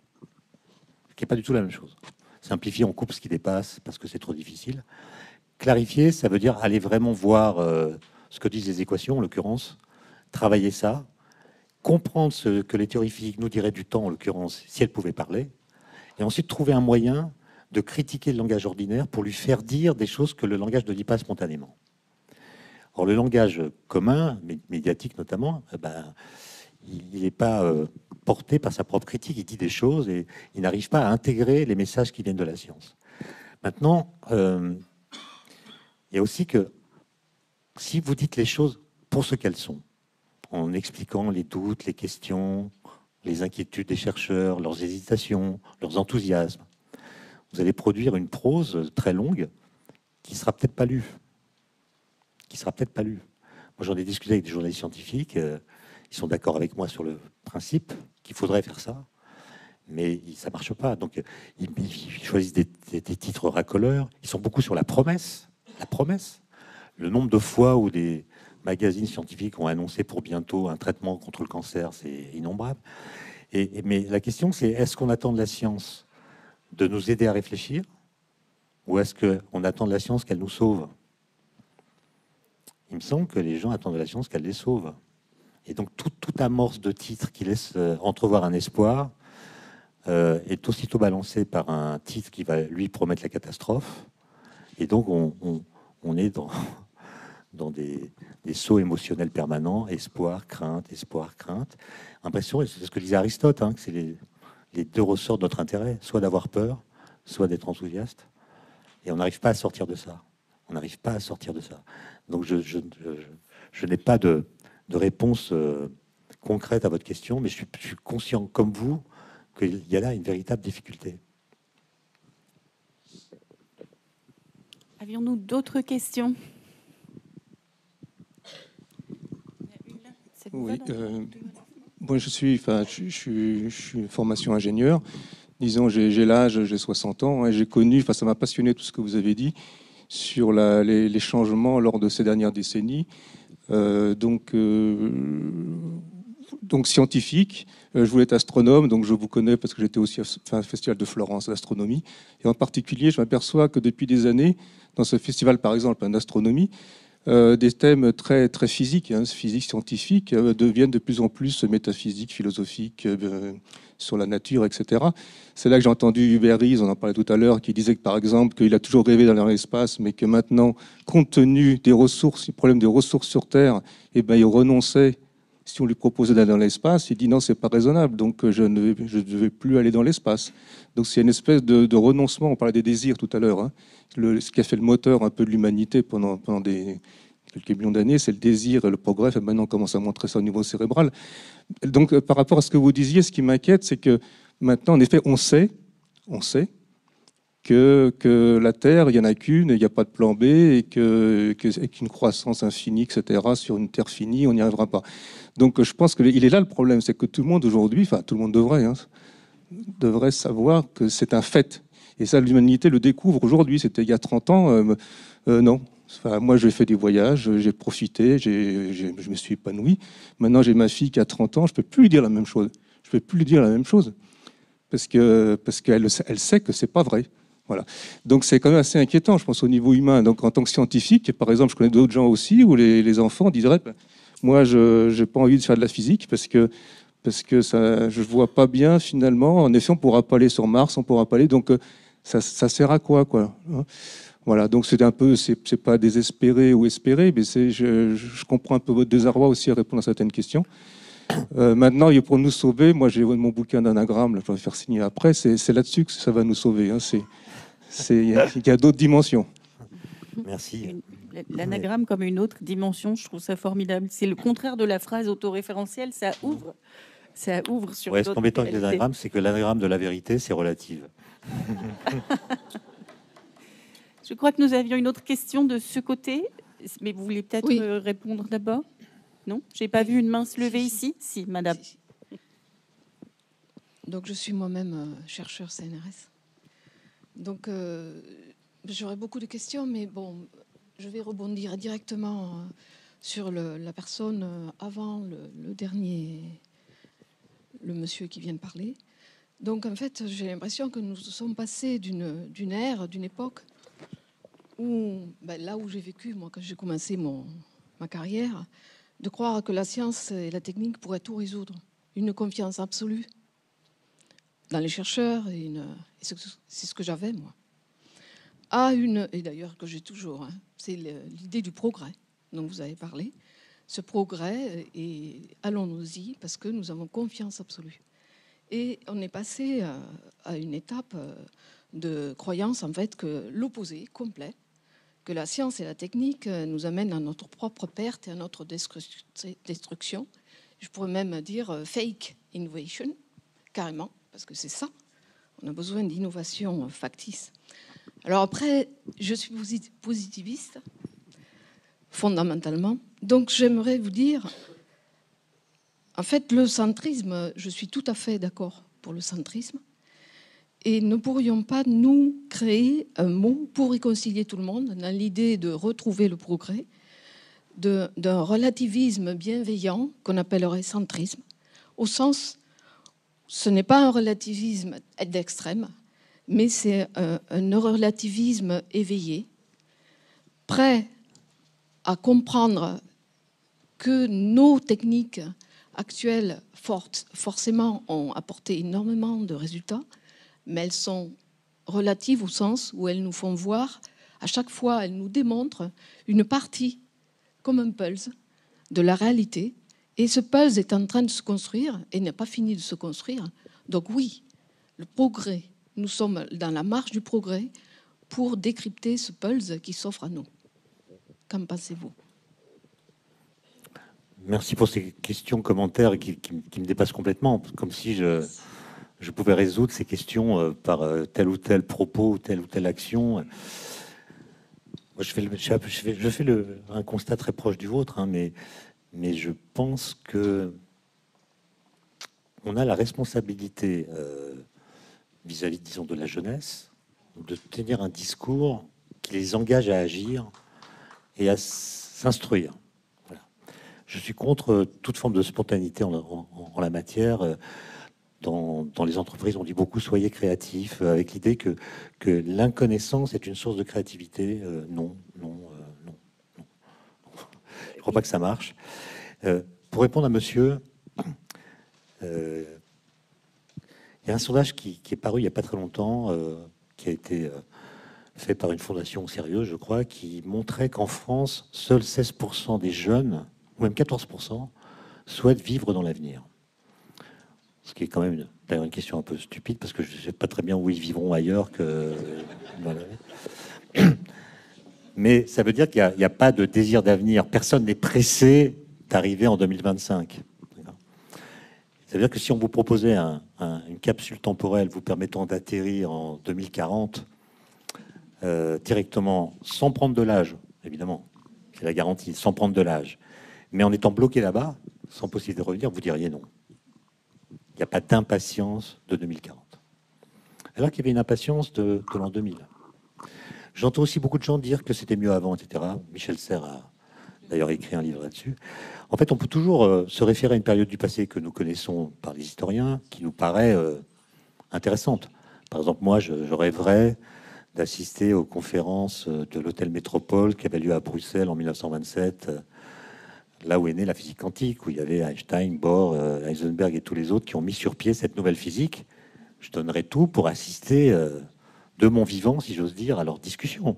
ce qui n'est pas du tout la même chose. Simplifier, on coupe ce qui dépasse parce que c'est trop difficile. Clarifier, ça veut dire aller vraiment voir ce que disent les équations, en l'occurrence, travailler ça, comprendre ce que les théories physiques nous diraient du temps, en l'occurrence, si elles pouvaient parler, et ensuite trouver un moyen de critiquer le langage ordinaire pour lui faire dire des choses que le langage ne dit pas spontanément. Or, le langage commun, médiatique notamment, il n'est pas porté par sa propre critique. Il dit des choses et il n'arrive pas à intégrer les messages qui viennent de la science. Maintenant, Il y a aussi que si vous dites les choses pour ce qu'elles sont, en expliquant les doutes, les questions, les inquiétudes des chercheurs, leurs hésitations, leurs enthousiasmes, vous allez produire une prose très longue qui sera peut-être pas lue. Moi, j'en ai discuté avec des journalistes scientifiques. Ils sont d'accord avec moi sur le principe qu'il faudrait faire ça, mais ça marche pas. Donc, ils choisissent des titres racoleurs. Ils sont beaucoup sur la promesse. La promesse. Le nombre de fois où des magazines scientifiques ont annoncé pour bientôt un traitement contre le cancer, c'est innombrable. Mais la question, c'est est-ce qu'on attend de la science de nous aider à réfléchir, ou est-ce qu'on attend de la science qu'elle nous sauve? Il me semble que les gens attendent de la science qu'elle les sauve. Et donc, toute amorce de titre qui laisse entrevoir un espoir est aussitôt balancée par un titre qui va lui promettre la catastrophe. Et donc, on est dans des sauts émotionnels permanents, espoir, crainte. Impression, c'est ce que disait Aristote, hein, que c'est les deux ressorts de notre intérêt, soit d'avoir peur, soit d'être enthousiaste. Et on n'arrive pas à sortir de ça. Donc, je n'ai pas de réponse concrète à votre question, mais je suis conscient, comme vous, qu'il y a là une véritable difficulté. Avions-nous d'autres questions? Oui, moi je suis formation ingénieur. Disons, j'ai l'âge, j'ai 60 ans, et j'ai connu, ça m'a passionné tout ce que vous avez dit sur les changements lors de ces dernières décennies. Donc scientifique, je voulais être astronome, donc je vous connais parce que j'étais aussi à un festival de Florence d'astronomie. Et en particulier, je m'aperçois que depuis des années, dans ce festival par exemple d'astronomie, des thèmes très, très physiques, physiques scientifiques, deviennent de plus en plus métaphysiques, philosophiques, sur la nature, etc. C'est là que j'ai entendu Hubert Rees, on en parlait tout à l'heure, qui disait que par exemple qu'il a toujours rêvé d'aller dans l'espace, mais que maintenant, compte tenu des ressources, du problème des ressources sur Terre, il renonçait. Si on lui proposait d'aller dans l'espace, il dit non, c'est pas raisonnable, donc je ne vais plus aller dans l'espace. Donc c'est une espèce de renoncement. On parlait des désirs tout à l'heure. Ce qui a fait le moteur un peu de l'humanité pendant quelques millions d'années, c'est le désir et le progrès. Et maintenant, on commence à montrer ça au niveau cérébral. Donc par rapport à ce que vous disiez, ce qui m'inquiète, c'est que maintenant, en effet, on sait que la Terre, il n'y en a qu'une, il n'y a pas de plan B, et qu'une croissance infinie, etc., sur une Terre finie, on n'y arrivera pas. Donc je pense qu'il est là le problème, c'est que tout le monde aujourd'hui, enfin tout le monde devrait savoir que c'est un fait. Et ça, l'humanité le découvre aujourd'hui. C'était il y a 30 ans, non. Enfin, moi, j'ai fait des voyages, j'ai profité, je me suis épanoui. Maintenant, j'ai ma fille qui a 30 ans, je ne peux plus lui dire la même chose. Parce qu'elle sait que ce n'est pas vrai. Voilà. Donc c'est quand même assez inquiétant, je pense, au niveau humain. Donc en tant que scientifique, par exemple, je connais d'autres gens aussi où les enfants diraient moi, je n'ai pas envie de faire de la physique parce que ça, je ne vois pas bien finalement. En effet, on ne pourra pas aller sur Mars, on ne pourra pas aller. Donc ça sert à quoi Voilà, donc c'est un peu, c'est pas désespéré ou espéré, mais je comprends un peu votre désarroi aussi à répondre à certaines questions. Maintenant, pour nous sauver, moi j'ai mon bouquin d'anagramme, je vais faire signer après, c'est là-dessus que ça va nous sauver. Il y a d'autres dimensions. Merci. L'anagramme comme une autre dimension, je trouve ça formidable. C'est le contraire de la phrase autoréférentielle, ça ouvre sur ouais, d'autres. Ce qui est embêtant avec les anagrammes, c'est que l'anagramme de la vérité, c'est relative. Je crois que nous avions une autre question de ce côté, mais vous voulez peut-être répondre d'abord? Non, j'ai pas vu une main se lever ici. Si, madame. Donc je suis moi-même chercheur CNRS. Donc j'aurais beaucoup de questions, mais bon, je vais rebondir directement sur la personne avant le dernier, le monsieur qui vient de parler. Donc en fait, j'ai l'impression que nous sommes passés d'une ère, d'une époque où, là où j'ai vécu, moi, quand j'ai commencé ma carrière, de croire que la science et la technique pourraient tout résoudre. Une confiance absolue dans les chercheurs, c'est ce que j'avais, moi. Et d'ailleurs que j'ai toujours, c'est l'idée du progrès dont vous avez parlé. Ce progrès, et allons-nous-y, parce que nous avons confiance absolue. Et on est passé à une étape de croyance, en fait, que l'opposé complet, que la science et la technique nous amènent à notre propre perte et à notre destruction. Je pourrais même dire fake innovation, carrément, parce que c'est ça. On a besoin d'innovation factice. Alors après, je suis positiviste, fondamentalement. Donc j'aimerais vous dire, en fait, le centrisme, je suis tout à fait d'accord pour le centrisme. Et ne pourrions pas nous créer un mot pour réconcilier tout le monde dans l'idée de retrouver le progrès, d'un relativisme bienveillant qu'on appellerait centrisme, au sens, ce n'est pas un relativisme d'extrême, mais c'est un relativisme éveillé, prêt à comprendre que nos techniques actuelles, forcément, ont apporté énormément de résultats, mais elles sont relatives au sens où elles nous font voir, à chaque fois, elles nous démontrent une partie, comme un puzzle, de la réalité. Et ce puzzle est en train de se construire et n'a pas fini de se construire. Donc oui, le progrès, nous sommes dans la marche du progrès pour décrypter ce puzzle qui s'offre à nous. Qu'en pensez-vous ? Merci pour ces questions, commentaires qui me dépassent complètement, comme si je pouvais résoudre ces questions par tel ou tel propos, telle ou telle action. Moi, je fais un constat très proche du vôtre, hein, mais je pense que on a la responsabilité vis-à-vis, disons, de la jeunesse, de tenir un discours qui les engage à agir et à s'instruire. Voilà. Je suis contre toute forme de spontanéité en la matière. Dans les entreprises, on dit beaucoup soyez créatifs, avec l'idée que l'inconnaissance est une source de créativité. Non. Je ne crois pas que ça marche. Pour répondre à monsieur, il y a un sondage qui est paru il n'y a pas très longtemps, qui a été fait par une fondation sérieuse, je crois, qui montrait qu'en France, seuls 16% des jeunes, ou même 14%, souhaitent vivre dans l'avenir. Ce qui est quand même d'ailleurs une question un peu stupide, parce que je ne sais pas très bien où ils vivront ailleurs que... Voilà. Mais ça veut dire qu'il n'y a pas de désir d'avenir. Personne n'est pressé d'arriver en 2025. Ça veut dire que si on vous proposait une capsule temporelle vous permettant d'atterrir en 2040, directement, sans prendre de l'âge, évidemment, c'est la garantie, sans prendre de l'âge, mais en étant bloqué là-bas, sans possibilité de revenir, vous diriez non. Il n'y a pas d'impatience de 2040. Alors qu'il y avait une impatience de l'an 2000. J'entends aussi beaucoup de gens dire que c'était mieux avant, etc. Michel Serres a d'ailleurs écrit un livre là-dessus. En fait, on peut toujours se référer à une période du passé que nous connaissons par les historiens, qui nous paraît intéressante. Par exemple, moi, je rêverais d'assister aux conférences de l'Hôtel Métropole qui avait lieu à Bruxelles en 1927, là où est née la physique quantique, où il y avait Einstein, Bohr, Heisenberg et tous les autres qui ont mis sur pied cette nouvelle physique. Je donnerais tout pour assister de mon vivant, si j'ose dire, à leur discussion.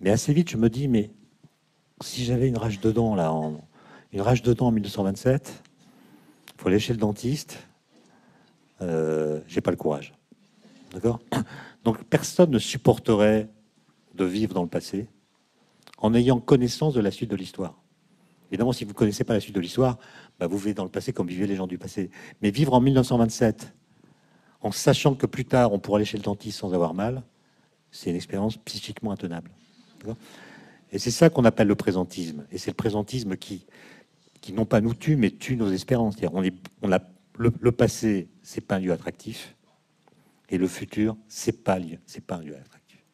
Mais assez vite, je me dis, mais si j'avais une rage de dents, là, en 1927, il faut aller chez le dentiste, j'ai pas le courage. D'accord ? Donc, personne ne supporterait de vivre dans le passé en ayant connaissance de la suite de l'histoire. Évidemment, si vous ne connaissez pas la suite de l'histoire, vous vivez dans le passé comme vivaient les gens du passé. Mais vivre en 1927, en sachant que plus tard, on pourra aller chez le dentiste sans avoir mal, c'est une expérience psychiquement intenable. Et c'est ça qu'on appelle le présentisme. Et c'est le présentisme qui non pas nous tue, mais tue nos espérances. Le passé, c'est pas un lieu attractif. Et le futur, c'est pas un lieu attractif.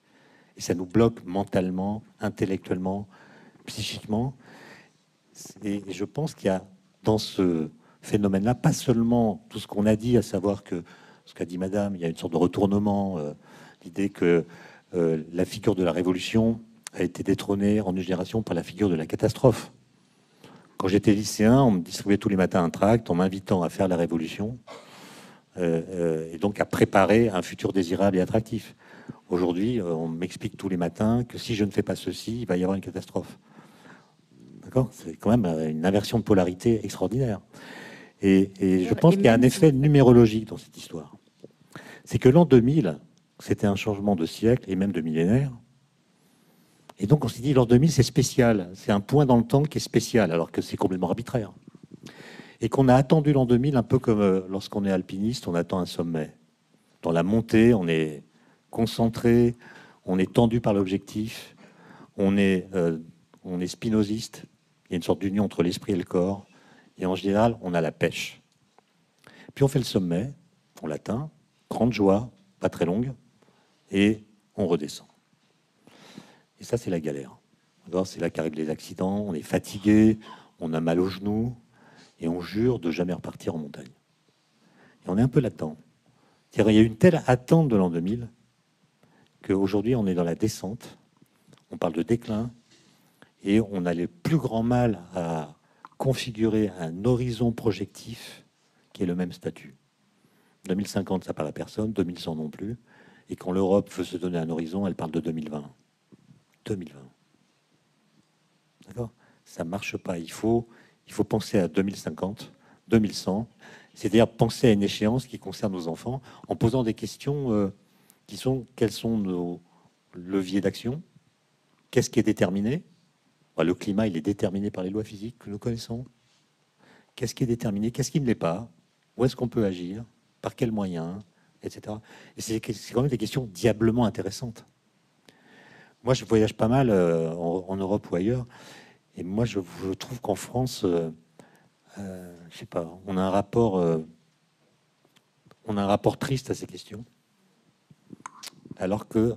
Et ça nous bloque mentalement, intellectuellement, psychiquement. Et je pense qu'il y a dans ce phénomène-là, pas seulement tout ce qu'on a dit, à savoir que ce qu'a dit Madame, il y a une sorte de retournement, l'idée que la figure de la révolution a été détrônée en une génération par la figure de la catastrophe. Quand j'étais lycéen, on me distribuait tous les matins un tract en m'invitant à faire la révolution et donc à préparer un futur désirable et attractif. Aujourd'hui, on m'explique tous les matins que si je ne fais pas ceci, il va y avoir une catastrophe. D'accord ? C'est quand même une inversion de polarité extraordinaire. Et je pense qu'il y a un effet numérologique dans cette histoire. C'est que l'an 2000, c'était un changement de siècle et même de millénaire. Et donc on s'est dit, l'an 2000, c'est spécial. C'est un point dans le temps qui est spécial, alors que c'est complètement arbitraire. Et qu'on a attendu l'an 2000, un peu comme lorsqu'on est alpiniste, on attend un sommet. Dans la montée, on est concentré, on est tendu par l'objectif, on est spinoziste. Il y a une sorte d'union entre l'esprit et le corps. Et en général, on a la pêche. Puis on fait le sommet, on l'atteint, grande joie, pas très longue, et on redescend. Et ça, c'est la galère. C'est là qu'arrivent les accidents, on est fatigué, on a mal aux genoux, et on jure de jamais repartir en montagne. Et on est un peu là-dedans. Il y a une telle attente de l'an 2000 qu'aujourd'hui, on est dans la descente, on parle de déclin, et on a le plus grand mal à configurer un horizon projectif qui est le même statut. 2050, ça parle à personne, 2100 non plus, et quand l'Europe veut se donner un horizon, elle parle de 2020. 2020. D'accord ? Ça ne marche pas. Il faut penser à 2050, 2100, c'est-à-dire penser à une échéance qui concerne nos enfants en posant des questions qui sont quels sont nos leviers d'action ? Qu'est-ce qui est déterminé ? Le climat, il est déterminé par les lois physiques que nous connaissons. Qu'est-ce qui est déterminé ? Qu'est-ce qui ne l'est pas ? Où est-ce qu'on peut agir ? Par quels moyens ? Etc. Et c'est quand même des questions diablement intéressantes. Moi, je voyage pas mal en Europe ou ailleurs, et moi, je trouve qu'en France, je sais pas, on a un rapport triste à ces questions, alors que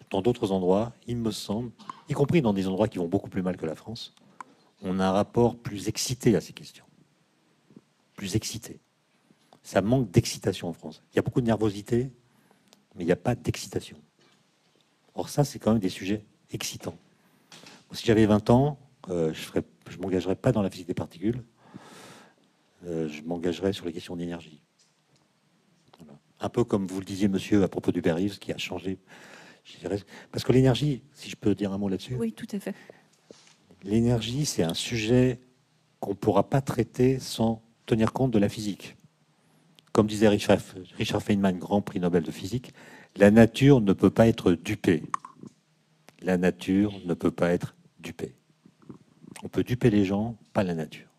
dans d'autres endroits, il me semble, y compris dans des endroits qui vont beaucoup plus mal que la France, on a un rapport plus excité à ces questions. Plus excité. Ça manque d'excitation en France. Il y a beaucoup de nervosité, mais il n'y a pas d'excitation. Or ça, c'est quand même des sujets excitants. Si j'avais 20 ans, je ne m'engagerais pas dans la physique des particules. Je m'engagerais sur les questions d'énergie. Voilà. Un peu comme vous le disiez, monsieur, à propos du Berry, qui a changé. Je dirais, parce que l'énergie, si je peux dire un mot là-dessus. Oui, tout à fait. L'énergie, c'est un sujet qu'on ne pourra pas traiter sans tenir compte de la physique. Comme disait Richard Feynman, grand prix Nobel de physique, la nature ne peut pas être dupée. La nature ne peut pas être dupée. On peut duper les gens, pas la nature.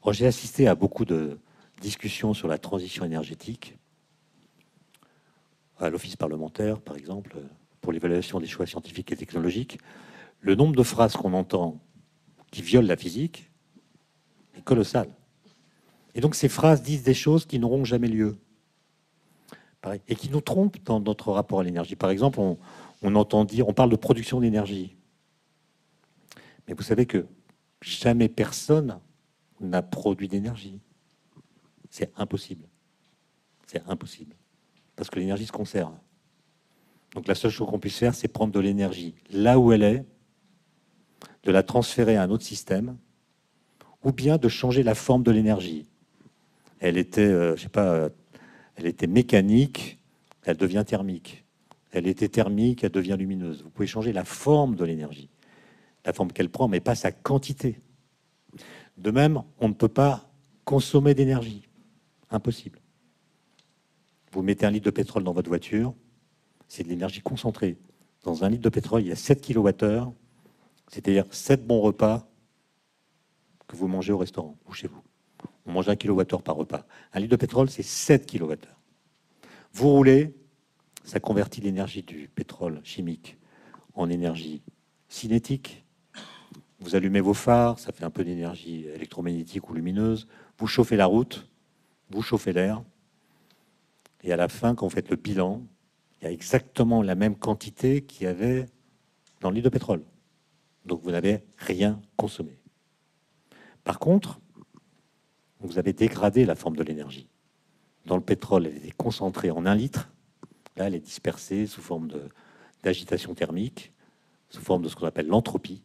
Alors, j'ai assisté à beaucoup de discussions sur la transition énergétique, à l'office parlementaire, par exemple, pour l'évaluation des choix scientifiques et technologiques. Le nombre de phrases qu'on entend qui violent la physique est colossal. Et donc ces phrases disent des choses qui n'auront jamais lieu. Pareil. Et qui nous trompent dans notre rapport à l'énergie. Par exemple, on parle de production d'énergie. Mais vous savez que jamais personne n'a produit d'énergie. C'est impossible. C'est impossible. Parce que l'énergie se conserve. Donc la seule chose qu'on puisse faire, c'est prendre de l'énergie là où elle est, de la transférer à un autre système, ou bien de changer la forme de l'énergie. Elle était, elle était mécanique, elle devient thermique. Elle était thermique, elle devient lumineuse. Vous pouvez changer la forme de l'énergie, la forme qu'elle prend, mais pas sa quantité. De même, on ne peut pas consommer d'énergie. Impossible. Vous mettez un litre de pétrole dans votre voiture, c'est de l'énergie concentrée. Dans un litre de pétrole, il y a 7 kWh, c'est-à-dire 7 bons repas que vous mangez au restaurant ou chez vous. On mange 1 kWh par repas. Un litre de pétrole, c'est 7 kWh. Vous roulez, ça convertit l'énergie du pétrole chimique en énergie cinétique. Vous allumez vos phares, ça fait un peu d'énergie électromagnétique ou lumineuse. Vous chauffez la route, vous chauffez l'air. Et à la fin, quand vous faites le bilan, il y a exactement la même quantité qu'il y avait dans le litre de pétrole. Donc vous n'avez rien consommé. Par contre, vous avez dégradé la forme de l'énergie. Dans le pétrole, elle était concentrée en 1 litre. Là, elle est dispersée sous forme d'agitation thermique, sous forme de ce qu'on appelle l'entropie.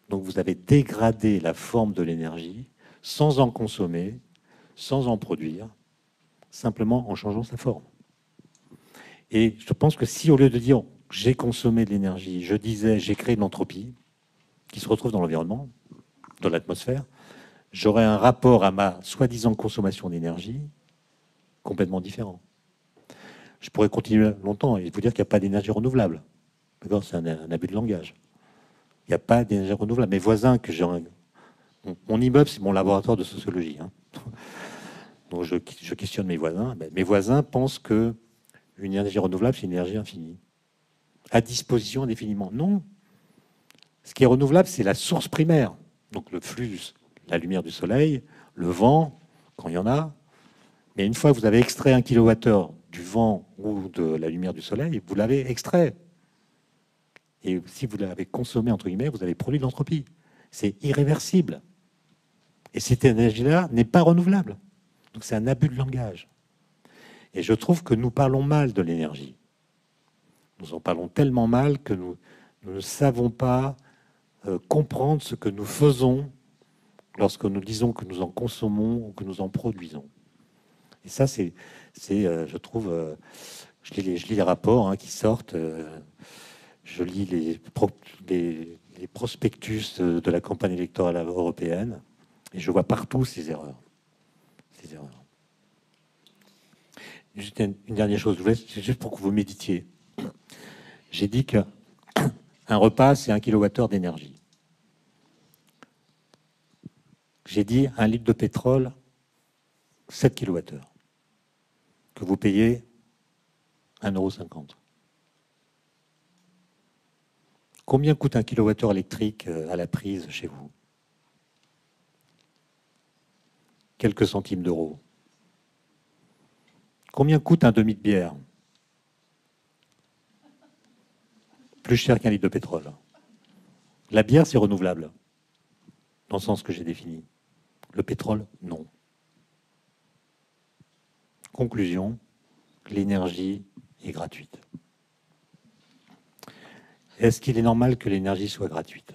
Donc vous avez dégradé la forme de l'énergie sans en consommer, sans en produire, simplement en changeant sa forme. Et je pense que si, au lieu de dire « j'ai consommé de l'énergie », je disais « j'ai créé de l'entropie », qui se retrouve dans l'environnement, dans l'atmosphère, j'aurais un rapport à ma soi-disant consommation d'énergie complètement différent. Je pourrais continuer longtemps et vous dire qu'il n'y a pas d'énergie renouvelable. D'accord, c'est un abus de langage. Il n'y a pas d'énergie renouvelable. Mes voisins, mon immeuble, c'est mon laboratoire de sociologie. Hein. Donc je questionne mes voisins. Mes voisins pensent que une énergie renouvelable, c'est une énergie infinie, à disposition indéfiniment. Non. Ce qui est renouvelable, c'est la source primaire. Donc le flux, la lumière du soleil, le vent, quand il y en a. Mais une fois que vous avez extrait 1 kWh du vent ou de la lumière du soleil, vous l'avez extrait. Et si vous l'avez consommé, entre guillemets, vous avez produit de l'entropie. C'est irréversible. Et cette énergie-là n'est pas renouvelable. Donc c'est un abus de langage. Et je trouve que nous parlons mal de l'énergie. Nous en parlons tellement mal que nous ne savons pas comprendre ce que nous faisons lorsque nous disons que nous en consommons ou que nous en produisons. Et ça, je trouve, je lis les rapports qui sortent, je lis les prospectus de la campagne électorale européenne, et je vois partout ces erreurs. Juste une dernière chose, c'est juste pour que vous méditiez. J'ai dit qu'un repas, c'est 1 kWh d'énergie. J'ai dit 1 litre de pétrole, 7 kWh, que vous payez 1,50 €. Combien coûte 1 kWh électrique à la prise chez vous? Quelques centimes d'euros. Combien coûte un demi de bière? Plus cher qu'un litre de pétrole. La bière, c'est renouvelable, dans le sens que j'ai défini. Le pétrole, non. Conclusion, l'énergie est gratuite. Est-ce qu'il est normal que l'énergie soit gratuite?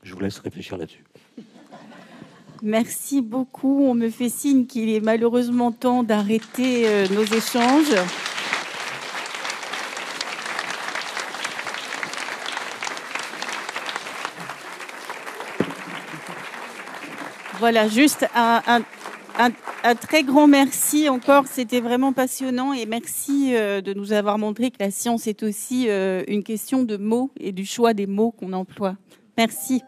Je vous laisse réfléchir là-dessus. Merci beaucoup. On me fait signe qu'il est malheureusement temps d'arrêter nos échanges. Voilà, juste un très grand merci encore. C'était vraiment passionnant et merci de nous avoir montré que la science est aussi une question de mots et du choix des mots qu'on emploie. Merci.